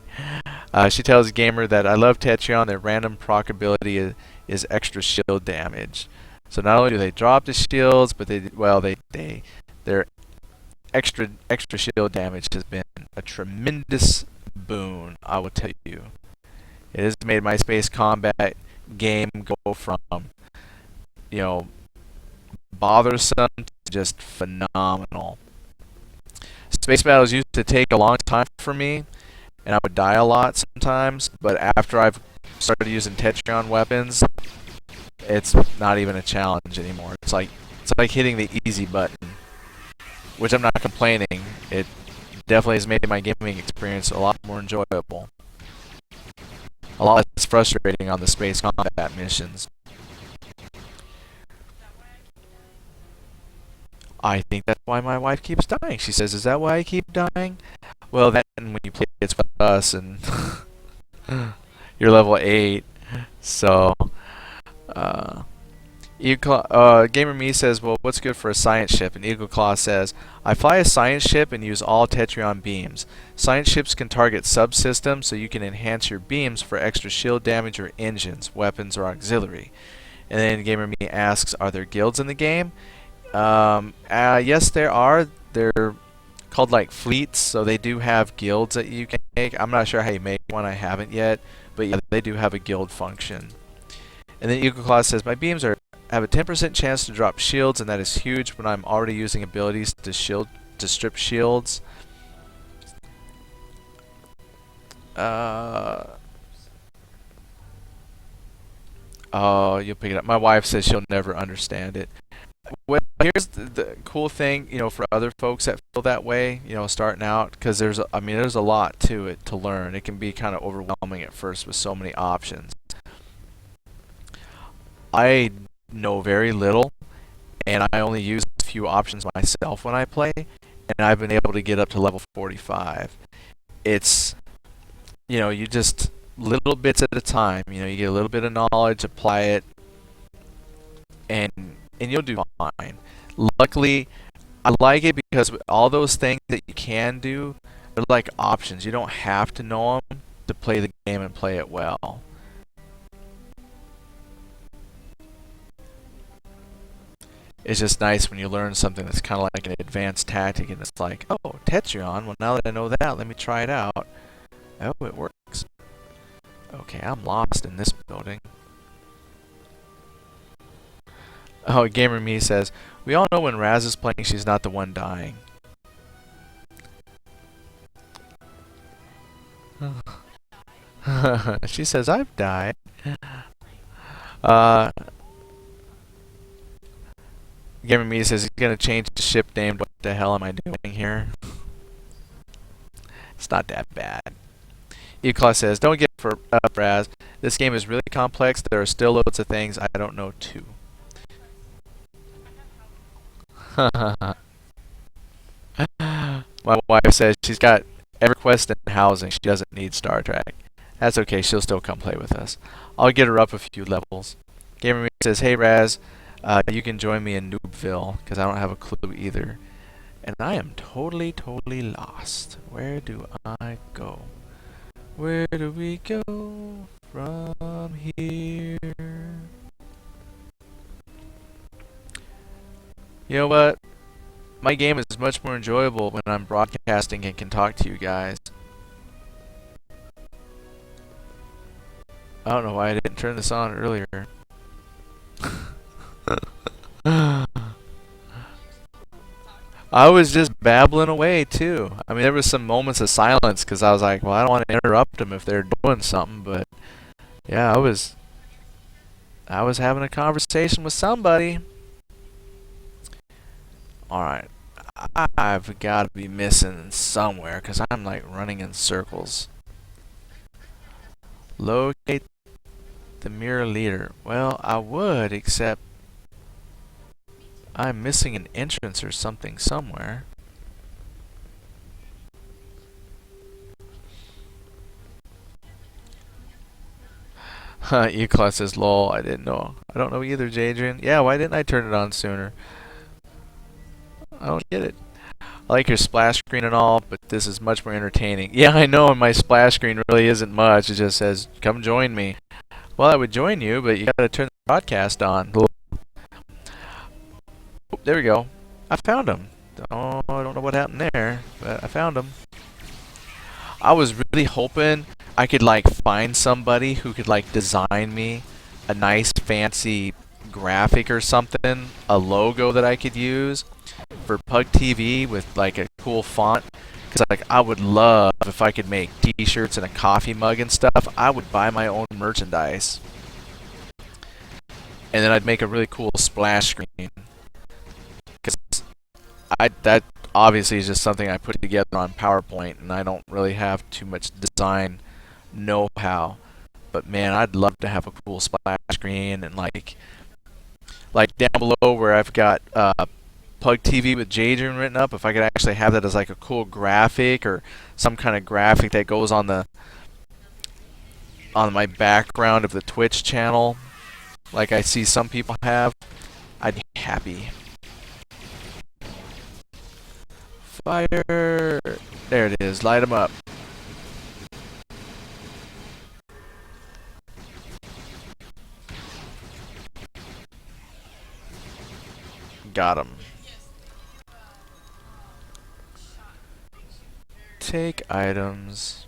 She tells Gamer that I love Tetrion. Their random proc ability is extra shield damage. So not only do they drop the shields, but their extra shield damage has been a tremendous boon. I will tell you. It has made my space combat game go from, you know, bothersome to just phenomenal. Space battles used to take a long time for me, and I would die a lot sometimes, but after I've started using Tetrion weapons, it's not even a challenge anymore. It's like hitting the easy button, which I'm not complaining. It definitely has made my gaming experience a lot more enjoyable. A lot less frustrating on the space combat missions. I think that's why my wife keeps dying. She says, "Is that why I keep dying?" Well, then when you play against us and you're level 8, so Gamer Me says, "Well, what's good for a science ship?" And Eagle Claw says, "I fly a science ship and use all Tetrion beams. Science ships can target subsystems, so you can enhance your beams for extra shield damage or engines, weapons, or auxiliary." And then Gamer Me asks, "Are there guilds in the game?" Yes, there are. They're called like fleets, so they do have guilds that you can make. I'm not sure how you make one. I haven't yet, but yeah, they do have a guild function. And then Eagle Claw says, "My beams have a 10% chance to drop shields, and that is huge when I'm already using abilities to strip shields." Oh, you'll pick it up. My wife says she'll never understand it. Well, here's the cool thing, for other folks that feel that way, starting out, because there's a lot to it to learn. It can be kind of overwhelming at first with so many options. I know very little, and I only use a few options myself when I play, and I've been able to get up to level 45. It's, you just little bits at a time. You get a little bit of knowledge, apply it, and you'll do fine. Luckily, I like it because with all those things that you can do, they're like options. You don't have to know them to play the game and play it well. It's just nice when you learn something that's kind of like an advanced tactic, and it's like, oh, Tetrion. Well, now that I know that, let me try it out. Oh, it works. Okay, I'm lost in this building. Oh, Gamer Me says, "We all know when Raz is playing, she's not the one dying." She says, "I've died." Uh, Gamer Me says he's gonna change the ship name. What the hell am I doing here? It's not that bad. Eclaw says, "Don't get for Raz. This game is really complex. There are still loads of things I don't know too." My wife says she's got EverQuest and housing. She doesn't need Star Trek. That's okay. She'll still come play with us. I'll get her up a few levels. Gamer says, "Hey Raz, you can join me in Noobville because I don't have a clue either, and I am totally, totally lost. Where do I go? Where do we go from here?" You know what? My game is much more enjoyable when I'm broadcasting and can talk to you guys. I don't know why I didn't turn this on earlier. I was just babbling away too. I mean, there was some moments of silence because I was like, well, I don't want to interrupt them if they're doing something, but yeah, I was having a conversation with somebody. Alright, I've got to be missing somewhere because I'm like running in circles. Locate the mirror leader. Well, I would, except I'm missing an entrance or something somewhere. E-Class says, lol, I didn't know. I don't know either, Jadrian. Yeah, why didn't I turn it on sooner? I don't get it. I like your splash screen and all, but this is much more entertaining. Yeah, I know, and my splash screen really isn't much. It just says, come join me. Well, I would join you, but you gotta turn the broadcast on. Oh, there we go. I found him. Oh, I don't know what happened there, but I found him. I was really hoping I could like find somebody who could like design me a nice fancy graphic or something, a logo that I could use for Pug TV with like a cool font. Cause like I would love if I could make T-shirts and a coffee mug and stuff. I would buy my own merchandise, and then I'd make a really cool splash screen. Cause that obviously is just something I put together on PowerPoint, and I don't really have too much design know-how. But man, I'd love to have a cool splash screen and like down below where I've got Pug TV with Jadrian written up. If I could actually have that as like a cool graphic or some kind of graphic that goes on my background of the Twitch channel, like I see some people have, I'd be happy. Fire! There it is. Light them up. Got him. Take items.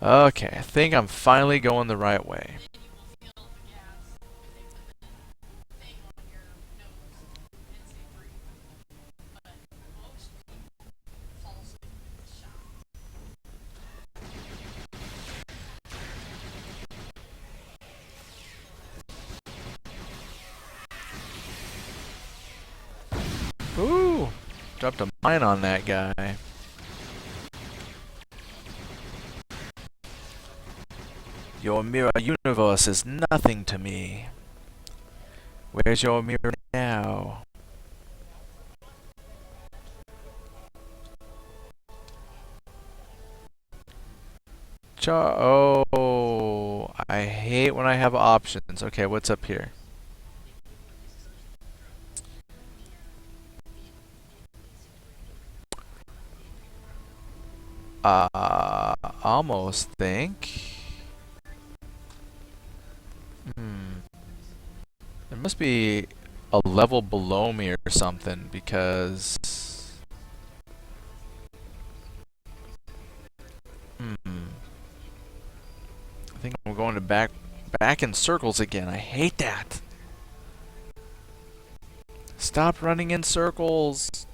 Okay, I think I'm finally going the right way. Ooh! Dropped a mine on that guy. Your mirror universe is nothing to me. Where's your mirror now? Oh, I hate when I have options. Okay, what's up here? Almost think. There must be a level below me or something because. I think I'm going to back in circles again. I hate that. Stop running in circles.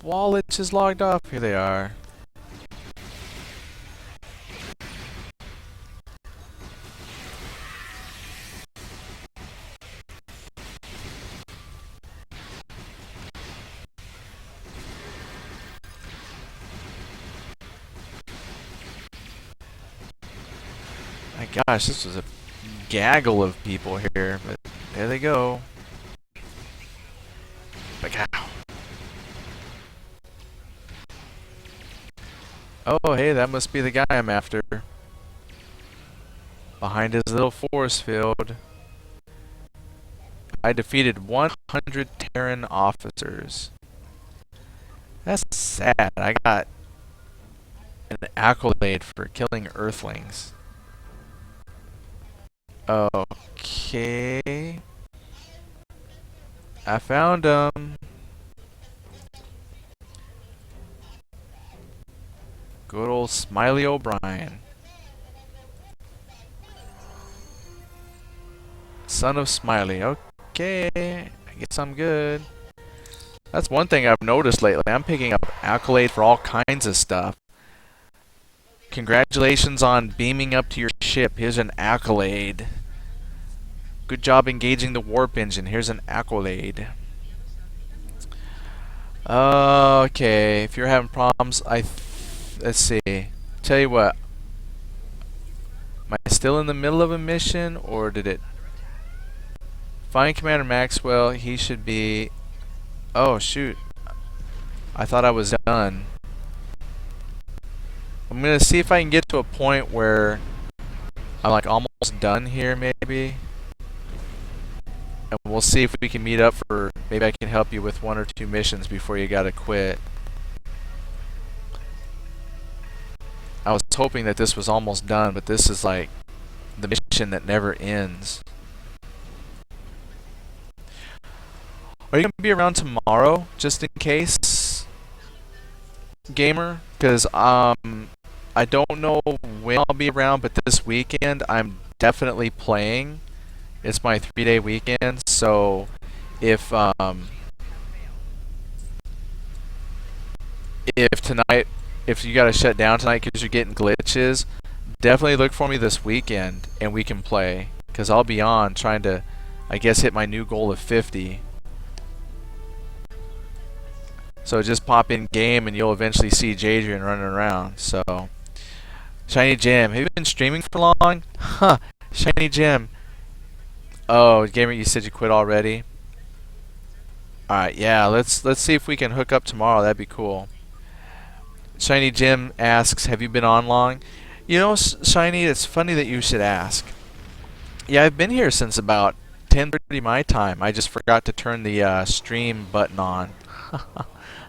Wallet is logged off. Here they are. My gosh, this was a gaggle of people here, but there they go. Like, ow. Oh, hey, that must be the guy I'm after. Behind his little force field. I defeated 100 Terran officers. That's sad. I got an accolade for killing Earthlings. Okay. I found him. Good old Smiley O'Brien. Son of Smiley. Okay. I guess I'm good. That's one thing I've noticed lately. I'm picking up accolade for all kinds of stuff. Congratulations on beaming up to your ship. Here's an accolade. Good job engaging the warp engine. Here's an accolade. Okay, if you're having problems, let's see. Tell you what. Am I still in the middle of a mission, or did it Find Commander Maxwell. He should be... Oh, shoot. I thought I was done. I'm going to see if I can get to a point where I'm like almost done here, maybe. And we'll see if we can meet up for... Maybe I can help you with 1 or 2 missions before you gotta quit. I was hoping that this was almost done, but this is like the mission that never ends. Are you going to be around tomorrow, just in case, gamer? Because I don't know when I'll be around, but this weekend I'm definitely playing. It's my 3-day weekend, so if tonight, if you gotta shut down tonight because you're getting glitches, definitely look for me this weekend and we can play. Because I'll be on trying to, I guess, hit my new goal of 50. So just pop in game and you'll eventually see Jadrian running around. So, Shiny Gem, have you been streaming for long? Huh, Shiny Gem. Oh, gamer, you said you quit already? Alright, yeah, let's see if we can hook up tomorrow. That'd be cool. Shiny Jim asks, have you been on long? You know, Shiny, it's funny that you should ask. Yeah, I've been here since about 10:30 my time. I just forgot to turn the stream button on.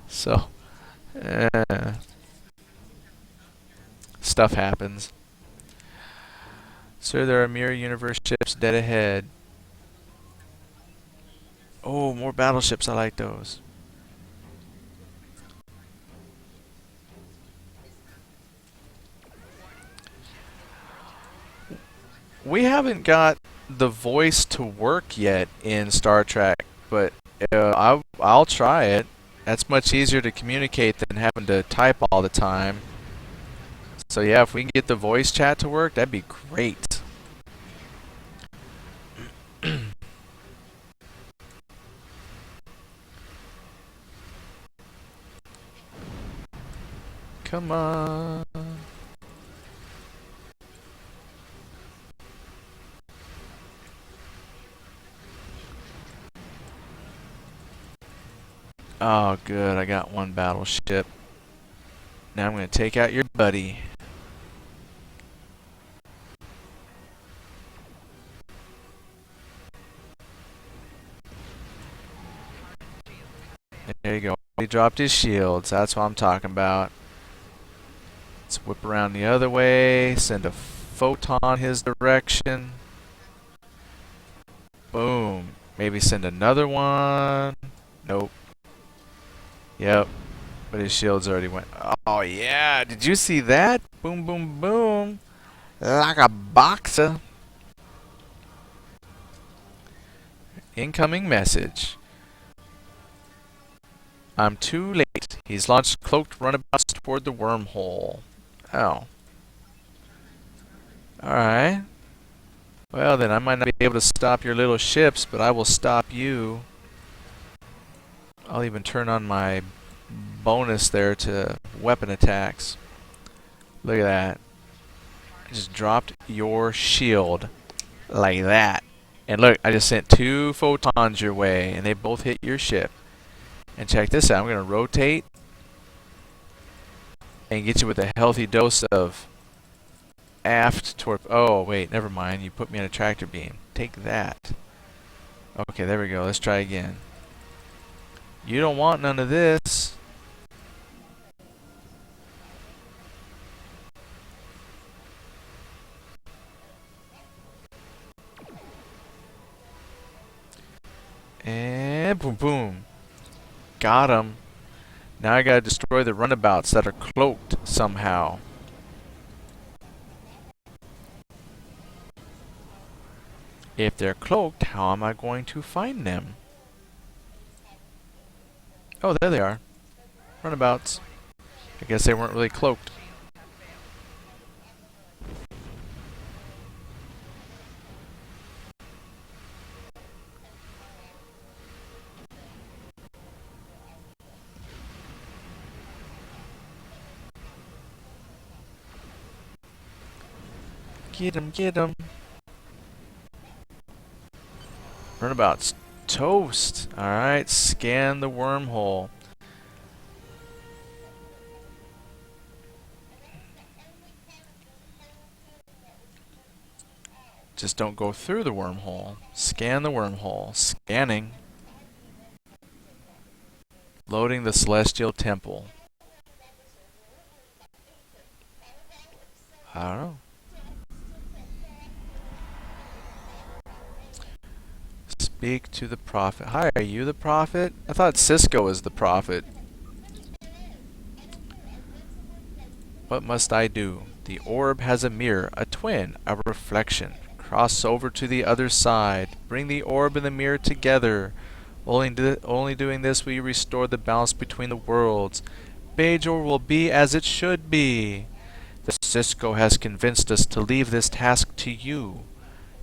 So, stuff happens. Sir, there are mirror universe ships dead ahead. Oh, more battleships. I like those. We haven't got the voice to work yet in Star Trek, but I'll try it. That's much easier to communicate than having to type all the time. So yeah, if we can get the voice chat to work, that'd be great. Come on. Oh, good. I got 1 battleship. Now I'm going to take out your buddy. There you go. He dropped his shields. That's what I'm talking about. Let's whip around the other way. Send a photon his direction. Boom. Maybe send another one. Nope. Yep. But his shields already went. Oh, yeah. Did you see that? Boom, boom, boom. Like a boxer. Incoming message. I'm too late. He's launched cloaked runabouts toward the wormhole. Oh. Alright. Well, then I might not be able to stop your little ships, but I will stop you. I'll even turn on my bonus there to weapon attacks. Look at that. I just dropped your shield like that. And look, I just sent 2 photons your way, and they both hit your ship. And check this out. I'm going to rotate and get you with a healthy dose of aft torp. Oh, wait, never mind. You put me on a tractor beam. Take that. Okay, there we go. Let's try again. You don't want none of this. And boom, boom. Got him. Now I gotta destroy the runabouts that are cloaked somehow. If they're cloaked, how am I going to find them? Oh, there they are. Runabouts. I guess they weren't really cloaked. Get him, get him. Runabout's toast. Alright, scan the wormhole. Just don't go through the wormhole. Scan the wormhole. Scanning. Loading the Celestial Temple. I don't know. Speak to the prophet. Hi, are you the prophet? I thought Cisco was the prophet. What must I do? The orb has a mirror, a twin, a reflection. Cross over to the other side. Bring the orb and the mirror together. Only doing this will you restore the balance between the worlds. Bajor will be as it should be. The Cisco has convinced us to leave this task to you.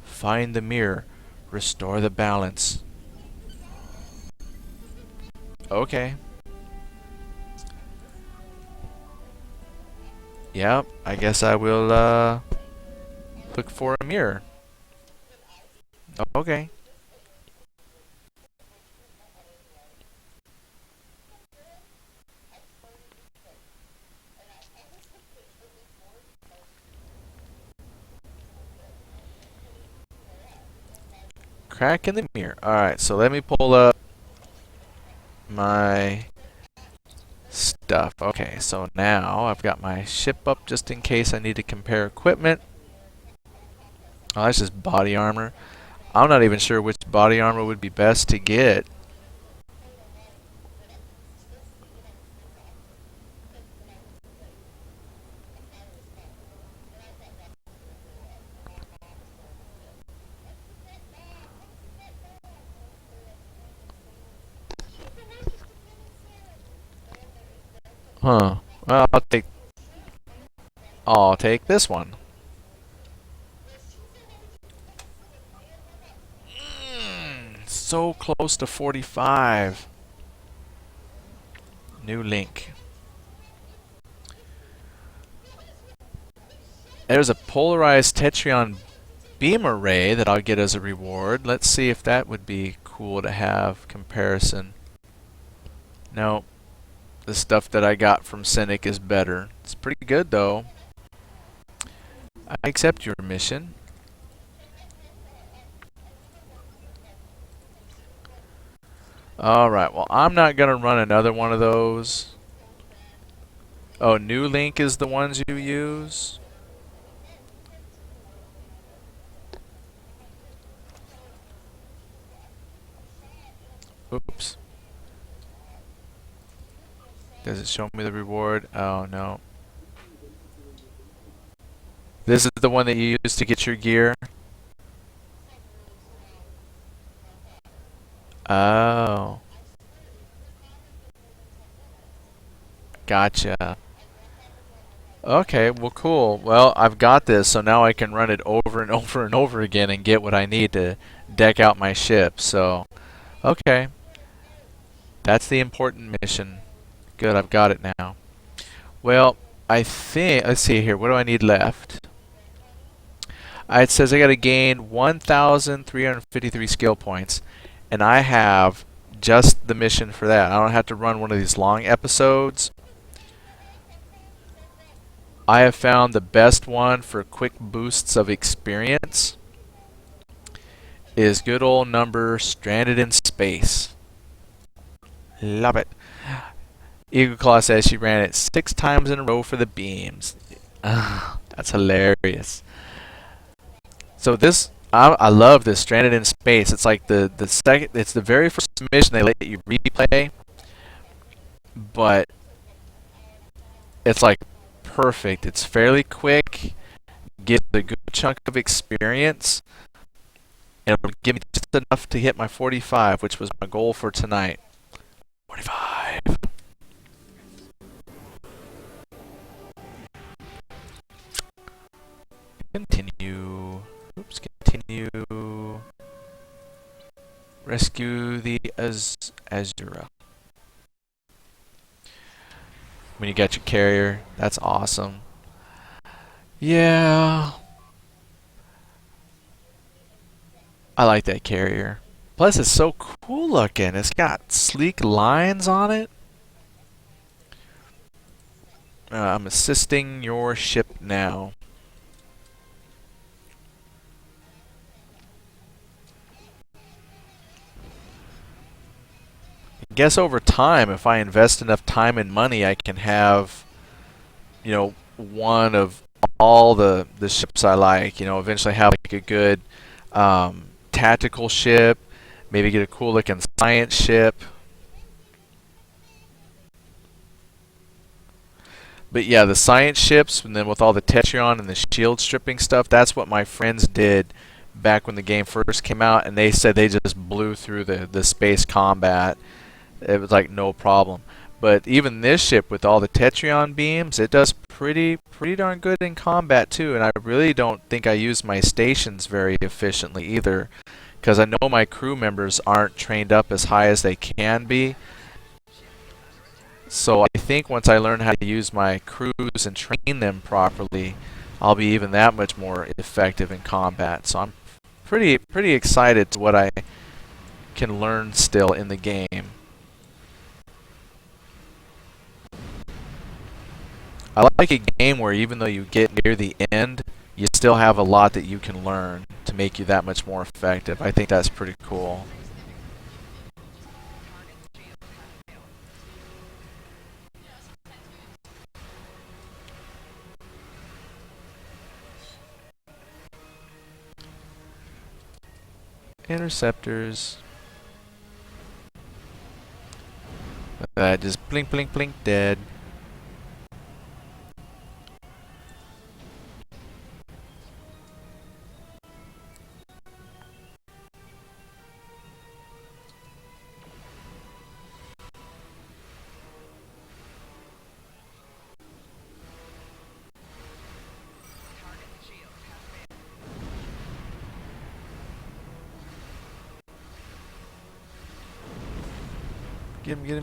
Find the mirror. Restore the balance. Okay. Yep, I guess I will look for a mirror. Okay. Crack in the mirror. Alright, so let me pull up my stuff. Okay, so now I've got my ship up just in case I need to compare equipment. Oh, that's just body armor. I'm not even sure which body armor would be best to get. Huh. Well, I'll take this one. So close to 45. New link. There's a polarized Tetrion beam array that I'll get as a reward. Let's see if that would be cool to have comparison. No, the stuff that I got from Cynic is better. It's pretty good though. I accept your mission. Alright, well I'm not gonna run another one of those. Oh, New Link is the ones you use? Oops. Does it show me the reward? Oh no. This is the one that you use to get your gear? Oh. Gotcha. Okay, well cool. Well, I've got this, so now I can run it over and over and over again and get what I need to deck out my ship. So, okay. That's the important mission. Good, I've got it now. Well, I think, let's see here, what do I need left? It says I gotta gain 1,353 skill points, and I have just the mission for that. I don't have to run one of these long episodes. I have found the best one for quick boosts of experience is good old number Stranded in Space. Love it. Eagle Claw says she ran it 6 times in a row for the beams. That's hilarious. So this, I love this Stranded in Space. It's like the second, it's the very first mission they let you replay, but it's like perfect. It's fairly quick, gives a good chunk of experience, and it'll give me just enough to hit my 45, which was my goal for tonight. 45. Continue. Oops, continue. Rescue the Azura. When you got your carrier, that's awesome. Yeah. I like that carrier. Plus, it's so cool looking. It's got sleek lines on it. I'm assisting your ship now. I guess over time, if I invest enough time and money, I can have, one of all the ships I like. Eventually have like a good tactical ship, maybe get a cool looking science ship. But yeah, the science ships, and then with all the Tetrion and the shield stripping stuff, that's what my friends did back when the game first came out, and they said they just blew through the space combat. It was like no problem. But even this ship with all the Tetrion beams, it does pretty darn good in combat too, and I really don't think I use my stations very efficiently either, because I know my crew members aren't trained up as high as they can be. So I think once I learn how to use my crews and train them properly, I'll be even that much more effective in combat. So I'm pretty excited to what I can learn still in the game. I like a game where even though you get near the end, you still have a lot that you can learn to make you that much more effective. I think that's pretty cool. Interceptors. Just blink, blink, blink, dead.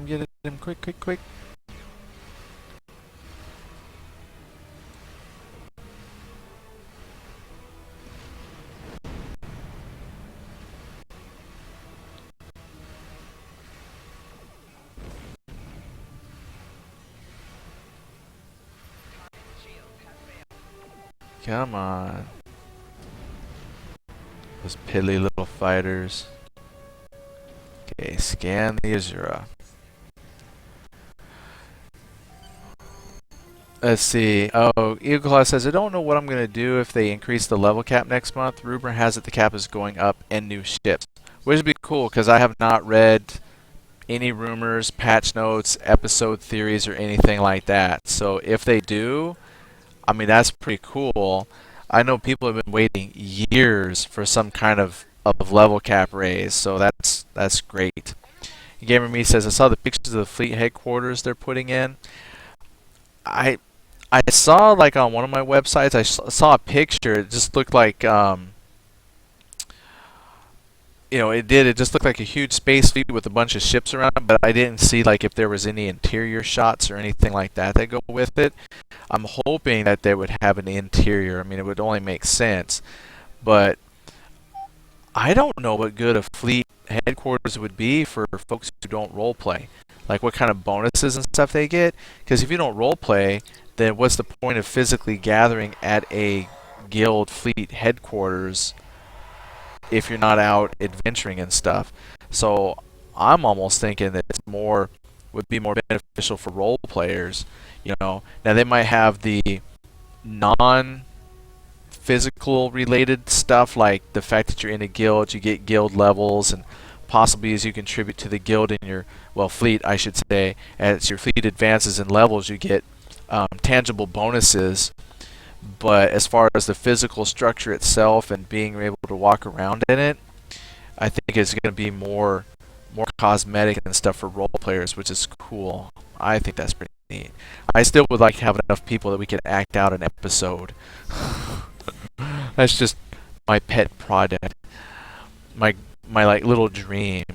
Get him, quick, quick, quick. Come on. Those piddly little fighters. Okay, scan the Azura. Let's see. Oh, Eagle Claw says, I don't know what I'm going to do if they increase the level cap next month. Rumor has it the cap is going up and new ships. Which would be cool because I have not read any rumors, patch notes, episode theories, or anything like that. So if they do, I mean, that's pretty cool. I know people have been waiting years for some kind of level cap raise, so that's great. Gamer Me says, I saw the pictures of the fleet headquarters they're putting in. I saw like on one of my websites, saw a picture. It just looked like it just looked like a huge space fleet with a bunch of ships around, but I didn't see like if there was any interior shots or anything like that that go with it. I'm hoping that they would have an interior. I mean, it would only make sense, but I don't know what good a fleet headquarters would be for folks who don't roleplay. Like what kind of bonuses and stuff they get. Because if you don't roleplay, then what's the point of physically gathering at a guild fleet headquarters if you're not out adventuring and stuff? So I'm almost thinking that would be more beneficial for role players. Now they might have the non-physical related stuff, like the fact that you're in a guild, you get guild levels, and possibly as you contribute to the guild in your fleet, I should say, as your fleet advances in levels, you get tangible bonuses. But as far as the physical structure itself and being able to walk around in it, I think it's going to be more cosmetic and stuff for role players, which is cool. I think that's pretty neat. I still would like to have enough people that we can act out an episode. That's just my pet project. My like little dream.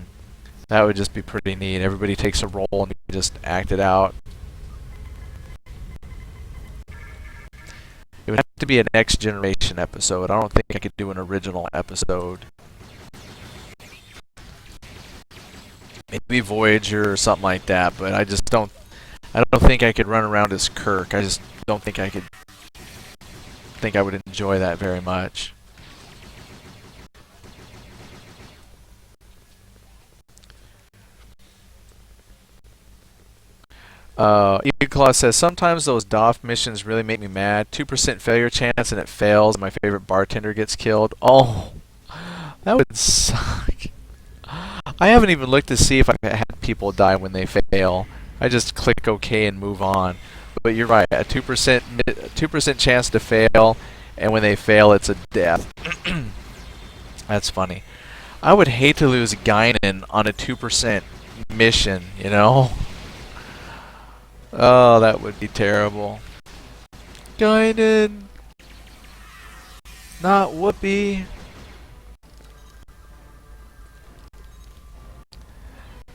That would just be pretty neat. Everybody takes a role and we just act it out. It would have to be a next generation episode. I don't think I could do an original episode. maybe Voyager or something like that. But I don't think I could run around as Kirk. I just don't think I would enjoy that very much. Claw says, sometimes those DOF missions really make me mad. 2% failure chance and it fails and my favorite bartender gets killed. Oh, that would suck. I haven't even looked to see if I've had people die when they fail. I just click OK and move on. But you're right, a 2% chance to fail, and when they fail, it's a death. That's funny. I would hate to lose Guinan on a 2% mission, you know? Oh, that would be terrible. Guinan! Not Whoopi.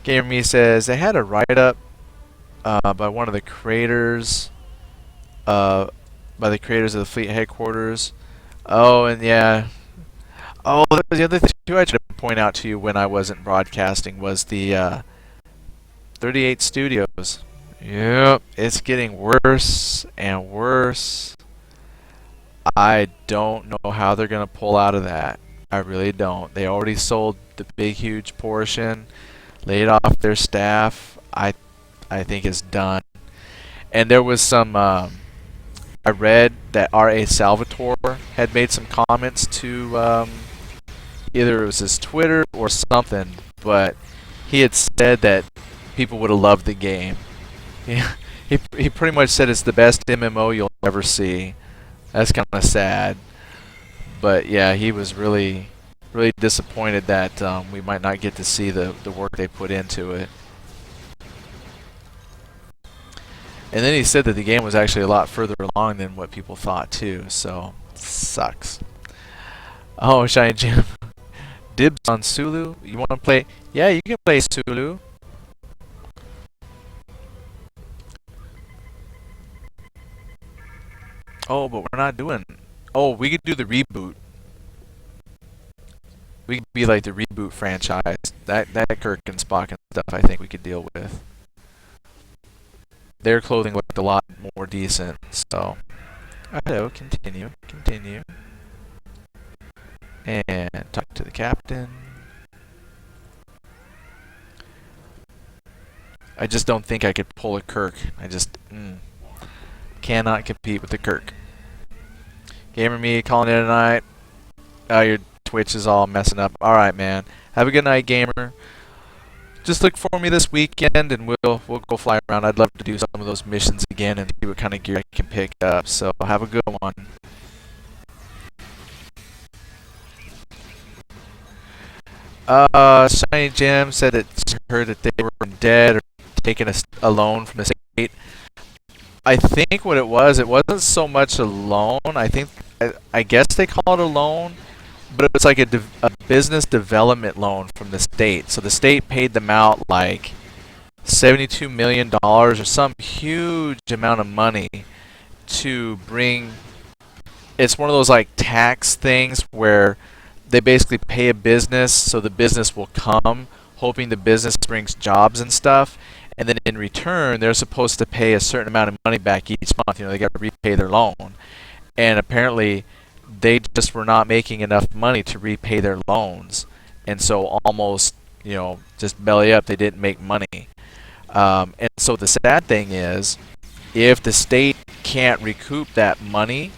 Gamer Me says, they had a write-up by one of the creators, by the creators of the fleet headquarters. Oh, and yeah. Oh, that was the other thing too I should point out to you when I wasn't broadcasting was the 38 Studios. Yep, it's getting worse and worse. I don't know how they're going to pull out of that. I really don't. They already sold the big, huge portion, laid off their staff. I think it's done. And there was some. I read that R.A. Salvatore had made some comments to either it was his Twitter or something, but he had said that people would have loved the game. He pretty much said it's the best MMO you'll ever see. That's kind of sad. But yeah, he was really disappointed that we might not get to see the work they put into it. And then he said that the game was actually a lot further along than what people thought too, so sucks. Oh, Shiny Jim. Dibs on Sulu? You want to play? Yeah, you can play Sulu. Oh, but we're not doing... Oh, we could do the reboot. We could be like the reboot franchise. That Kirk and Spock and stuff I think we could deal with. Their clothing looked a lot more decent, so... Hello, continue. And talk to the captain. I just don't think I could pull a Kirk. I just cannot compete with the Kirk. Gamer Me calling it a night. Oh, your Twitch is all messing up. Alright, man. Have a good night, gamer. Just look for me this weekend and we'll go fly around. I'd love to do some of those missions again and see what kind of gear I can pick up. So have a good one. Shiny Jim said it heard that they were in debt or taking a loan from the state. I think what it wasn't so much a loan. I guess they call it a loan, but it's like a business development loan from the state. So the state paid them out like $72 million or some huge amount of money to bring. It's one of those like tax things where they basically pay a business so the business will come, hoping the business brings jobs and stuff. And then in return, they're supposed to pay a certain amount of money back each month. You know, they got to repay their loan. And apparently, they just were not making enough money to repay their loans. And so almost, you know, just belly up, they didn't make money. And so the sad thing is, if the state can't recoup that money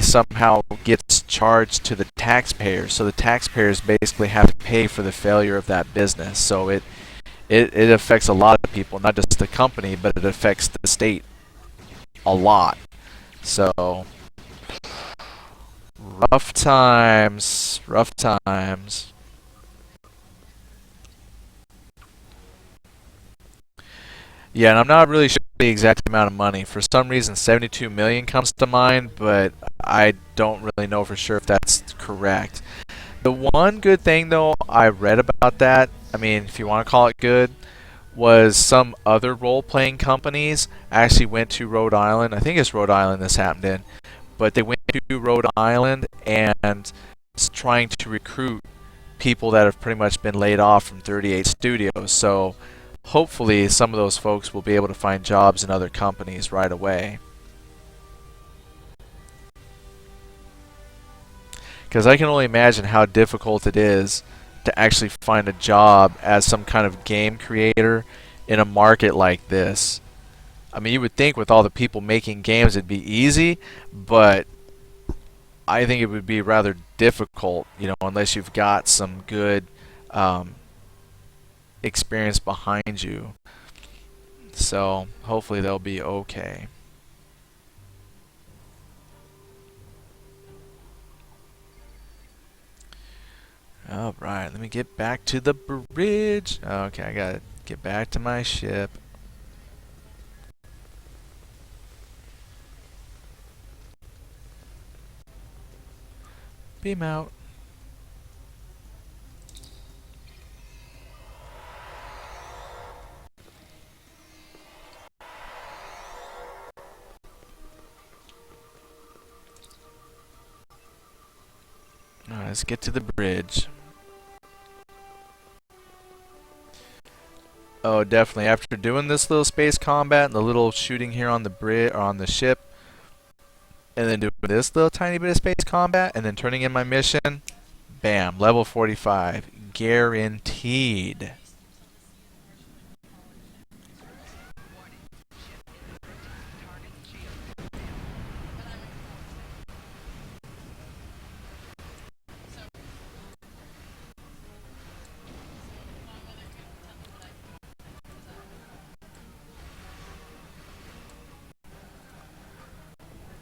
somehow gets charged to the taxpayers. So the taxpayers basically have to pay for the failure of that business. So it affects a lot of people, not just the company, but it affects the state a lot. So rough times. Yeah, and I'm not really sure the exact amount of money. For some reason, 72 million comes to mind, but I don't really know for sure if that's correct. The one good thing, though, I read about that, I mean, if you want to call it good, was some other role-playing companies actually went to Rhode Island. I think it's Rhode Island this happened in. But they went to Rhode Island and trying to recruit people that have pretty much been laid off from 38 Studios. So hopefully some of those folks will be able to find jobs in other companies right away. Because I can only imagine how difficult it is to actually find a job as some kind of game creator in a market like this. I mean, you would think with all the people making games it'd be easy, but I think it would be rather difficult, you know, unless you've got some good experience behind you. So hopefully they'll be okay. Alright, let me get back to the bridge. Okay, I gotta get back to my ship. Beam out. Alright, let's get to the bridge. Oh, definitely. After doing this little space combat and the little shooting here on the bridge or on the ship, and then doing this little tiny bit of space combat, and then turning in my mission, bam, level 45, guaranteed.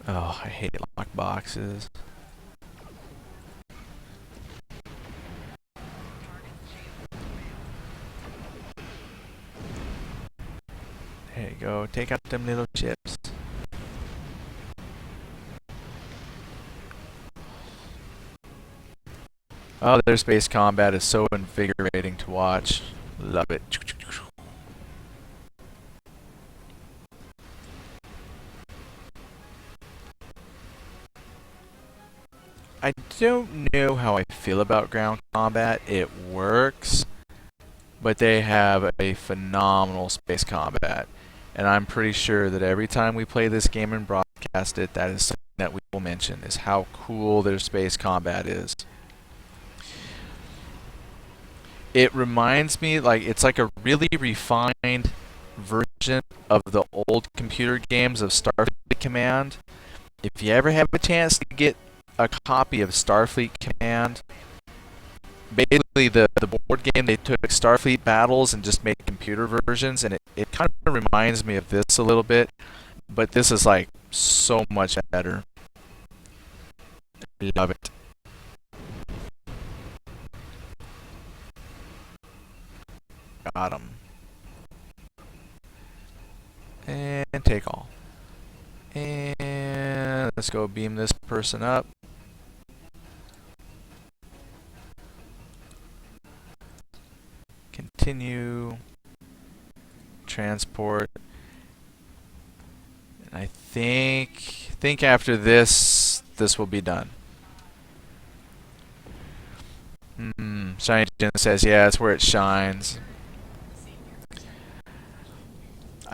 Oh, I hate lock boxes. There you go. Take out them little chips. Oh, their space combat is so invigorating to watch. Love it. I don't know how I feel about ground combat. It works, but they have a phenomenal space combat. And I'm pretty sure that every time we play this game and broadcast it, that is something that we will mention, is how cool their space combat is. It reminds me, like, it's like a really refined version of the old computer games of Starfleet Command. If you ever have a chance to get a copy of Starfleet Command, basically the board game, they took Starfleet Battles and just made computer versions, and it kind of reminds me of this a little bit, but this is like so much better. Love it. Got him. And take all. And let's go beam this person up. Continue. Transport. And I think after this will be done. Shiny Jin says, yeah, that's where it shines.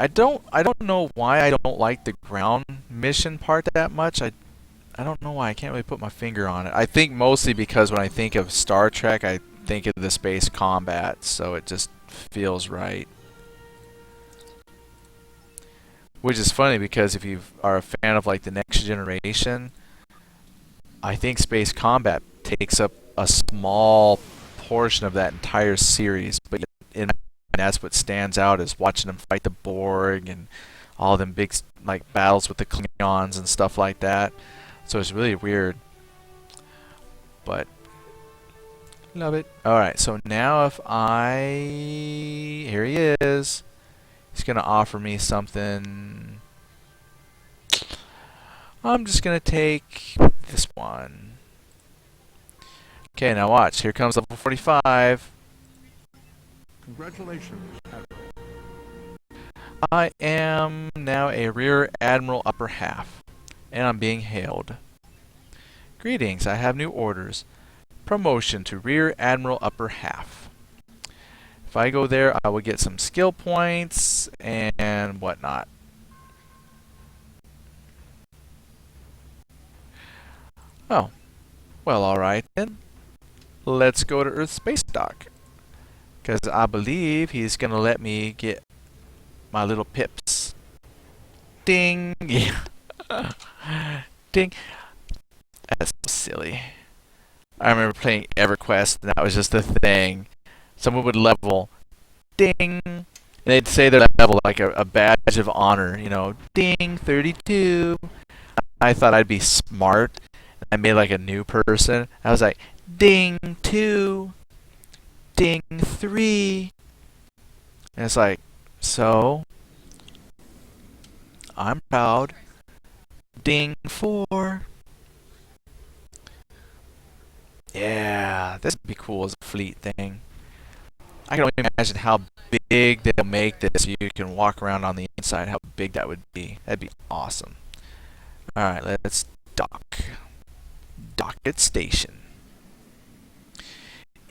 I don't know why I don't like the ground mission part that much. I don't know why. I can't really put my finger on it. I think mostly because when I think of Star Trek, I think of the space combat, so it just feels right. Which is funny because if you are a fan of like the Next Generation, I think space combat takes up a small portion of that entire series, but that's what stands out, is watching them fight the Borg and all them big like battles with the Klingons and stuff like that. So it's really weird, but love it. Alright, so now if here he is. He's gonna offer me something. I'm just gonna take this one. Okay, now watch. Here comes level 45. Congratulations, Admiral. I am now a Rear Admiral Upper Half, and I'm being hailed. Greetings, I have new orders. promotion to Rear Admiral Upper Half. If I go there, I will get some skill points and whatnot. Oh, well, alright then. Let's go to Earth Space Dock. Because I believe he's going to let me get my little pips. Ding! Yeah. Ding! That's so silly. I remember playing EverQuest, and that was just the thing. Someone would level. Ding! And they'd say their level like a badge of honor. You know, ding, 32. I thought I'd be smart. I made like a new person. I was like, ding, 2. Ding, 3. And it's like, so, I'm proud. Ding, 4. Yeah, this would be cool as a fleet thing. I can only imagine how big they'll make this so you can walk around on the inside, how big that would be. That'd be awesome. Alright, let's dock. Dock at station.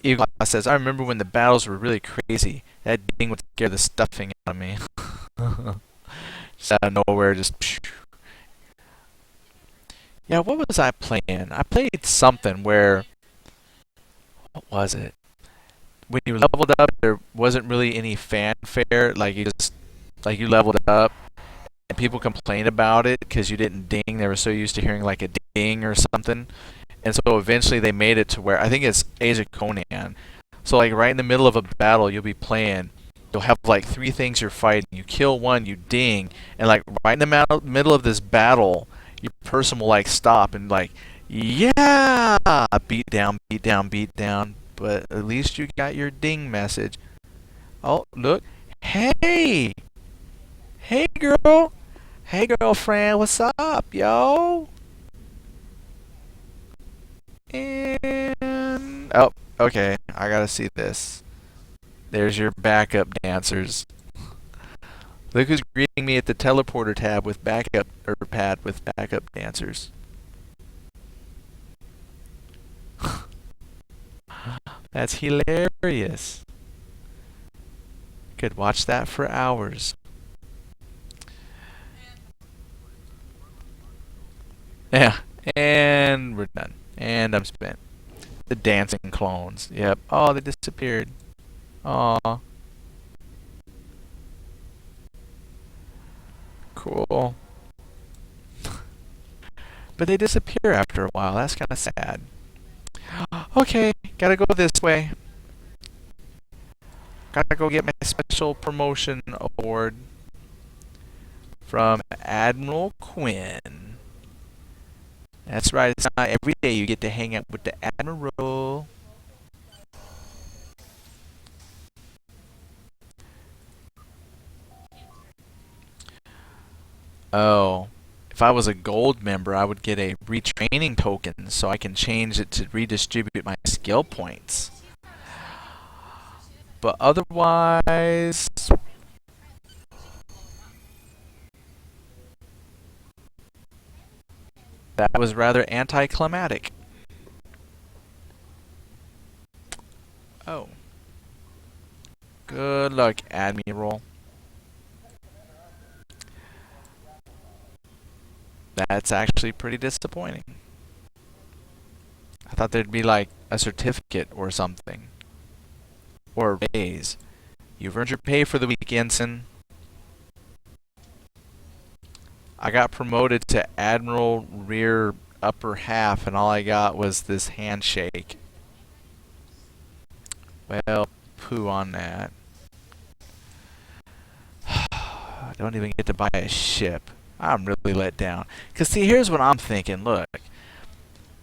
Eagle Eye says, I remember when the battles were really crazy. That ding would scare the stuffing out of me. Just out of nowhere, just... Phew. Yeah, what was I playing? I played something where... What was it? When you leveled up, there wasn't really any fanfare. Like you leveled up, and people complained about it because you didn't ding. They were so used to hearing like a ding or something, and so eventually they made it to where I think it's Age of Conan. So like right in the middle of a battle, you'll be playing. You'll have like 3 things you're fighting. You kill one, you ding, and like right in the middle of this battle, your person will like stop and like, yeah, beat down, beat down, beat down. But at least you got your ding message. Oh, look. Hey! Hey, girl! Hey, girlfriend, what's up, yo? And... Oh, okay. I gotta see this. There's your backup dancers. Look who's greeting me at the teleporter tab with backup, or pad with backup dancers. That's hilarious. Could watch that for hours. Yeah, and we're done. And I'm spent. The dancing clones. Yep. Oh, they disappeared. Aw. Cool. But they disappear after a while. That's kind of sad. Okay, gotta go this way. Gotta go get my special promotion award from Admiral Quinn. That's right, it's not every day you get to hang out with the Admiral. Oh, if I was a gold member, I would get a retraining token so I can change it to redistribute my skill points. But otherwise... that was rather anticlimactic. Oh. Good luck, Admiral. That's actually pretty disappointing. I thought there'd be like a certificate or something. Or a raise. You've earned your pay for the week, Ensign. I got promoted to Admiral Rear Upper Half, and all I got was this handshake. Well, poo on that. I don't even get to buy a ship. I'm really let down. Because, see, here's what I'm thinking. Look.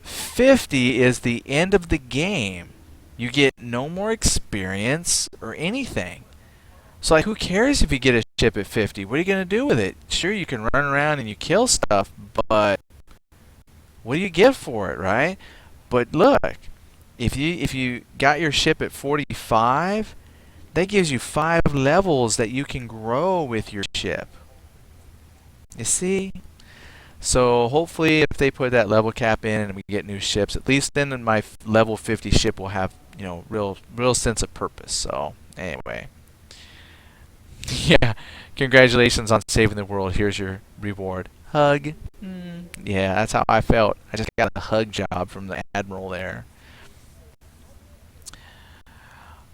50 is the end of the game. You get no more experience or anything. So, like, who cares if you get a ship at 50? What are you going to do with it? Sure, you can run around and you kill stuff, but what do you get for it, right? But look, if you got your ship at 45, that gives you 5 levels that you can grow with your ship. You see? So hopefully, if they put that level cap in and we get new ships, at least then my level 50 ship will have, real sense of purpose. So anyway, yeah, congratulations on saving the world. Here's your reward. Hug. Yeah, that's how I felt. I just got a hug job from the admiral there.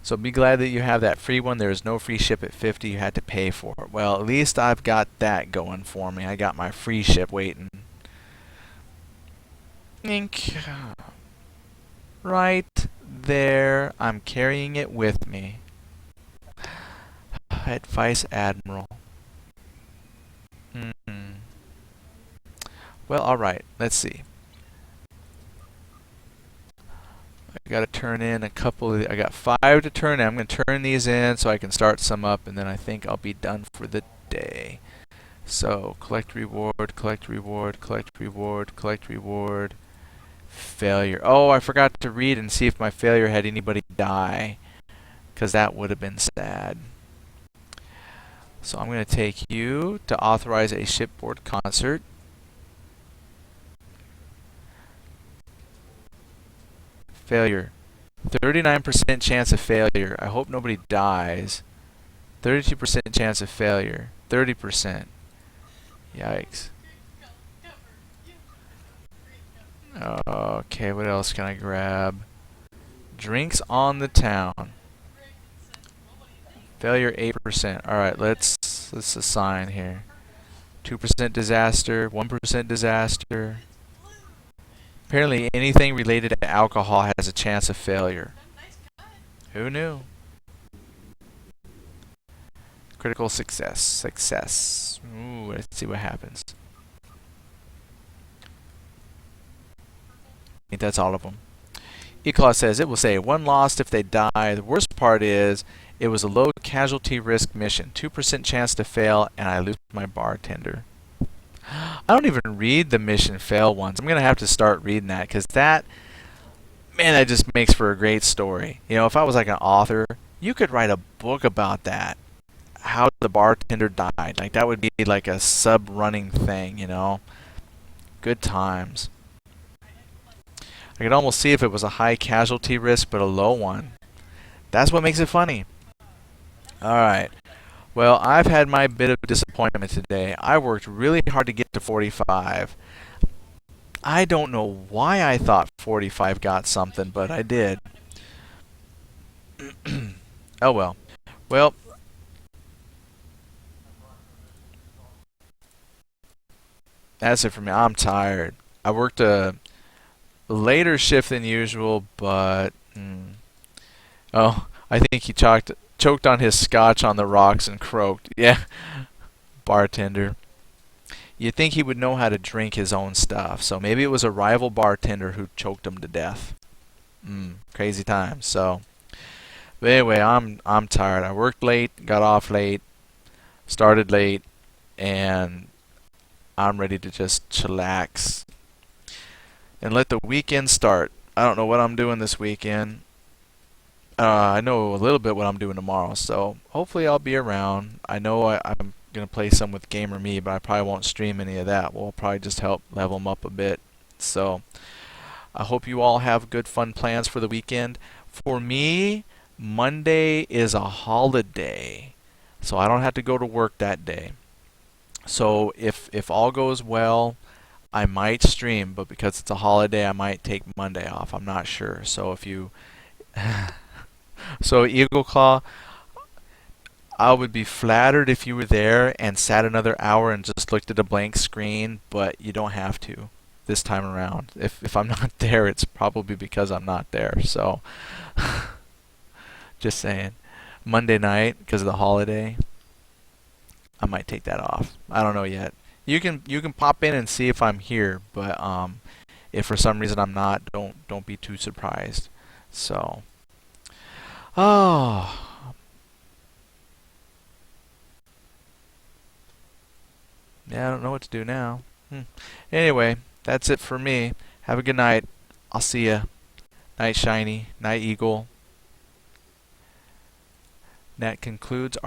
So be glad that you have that free one. There is no free ship at 50. You had to pay for it. Well, at least I've got that going for me. I got my free ship waiting. Ink. Right there. I'm carrying it with me. Advice Admiral. Well, alright. Let's see. I got to turn in a couple of... I got 5 to turn in. I'm going to turn these in so I can start some up, and then I think I'll be done for the day. So, collect reward, collect reward, collect reward, collect reward. Failure. Oh, I forgot to read and see if my failure had anybody die, because that would have been sad. So I'm going to take you to authorize a shipboard concert. Failure. 39% chance of failure. I hope nobody dies. 32% chance of failure. 30%. Yikes. Okay, what else can I grab? Drinks on the town. Failure 8%. Alright, let's assign here. 2% disaster, 1% disaster. Apparently anything related to alcohol has a chance of failure. Who knew? Critical success. Success. Ooh, let's see what happens. I think that's all of them. Eclaw says it will say 1 lost if they die. The worst part is it was a low casualty risk mission. 2% chance to fail, and I lose my bartender. I don't even read the mission fail ones. I'm going to have to start reading that, because that just makes for a great story. You know, if I was like an author, you could write a book about that. How the bartender died. Like, that would be like a sub-running thing, you know. Good times. I could almost see if it was a high casualty risk, but a low one. That's what makes it funny. Alright. Well, I've had my bit of disappointment today. I worked really hard to get to 45. I don't know why I thought 45 got something, but I did. Oh well. Well, that's it for me. I'm tired. I worked a later shift than usual, but... Oh, I think he choked on his scotch on the rocks and croaked. Yeah, bartender. You'd think he would know how to drink his own stuff, so maybe it was a rival bartender who choked him to death. Crazy times. So, but anyway, I'm tired. I worked late, got off late, started late, and I'm ready to just chillax and let the weekend start. I don't know what I'm doing this weekend. I know a little bit what I'm doing tomorrow, so hopefully I'll be around. I know I'm going to play some with Gamer Me, but I probably won't stream any of that. We'll probably just help level them up a bit. So I hope you all have good fun plans for the weekend. For me, Monday is a holiday, so I don't have to go to work that day. So if all goes well, I might stream, but because it's a holiday, I might take Monday off. I'm not sure. So if you... So Eagle Claw, I would be flattered if you were there and sat another hour and just looked at a blank screen, but you don't have to this time around. If I'm not there, it's probably because I'm not there. So just saying. Monday night, because of the holiday, I might take that off. I don't know yet. You can pop in and see if I'm here, but if for some reason I'm not, don't be too surprised. So, oh, yeah, I don't know what to do now. Anyway, that's it for me. Have a good night. I'll see ya. Night Shiny. Night Eagle. That concludes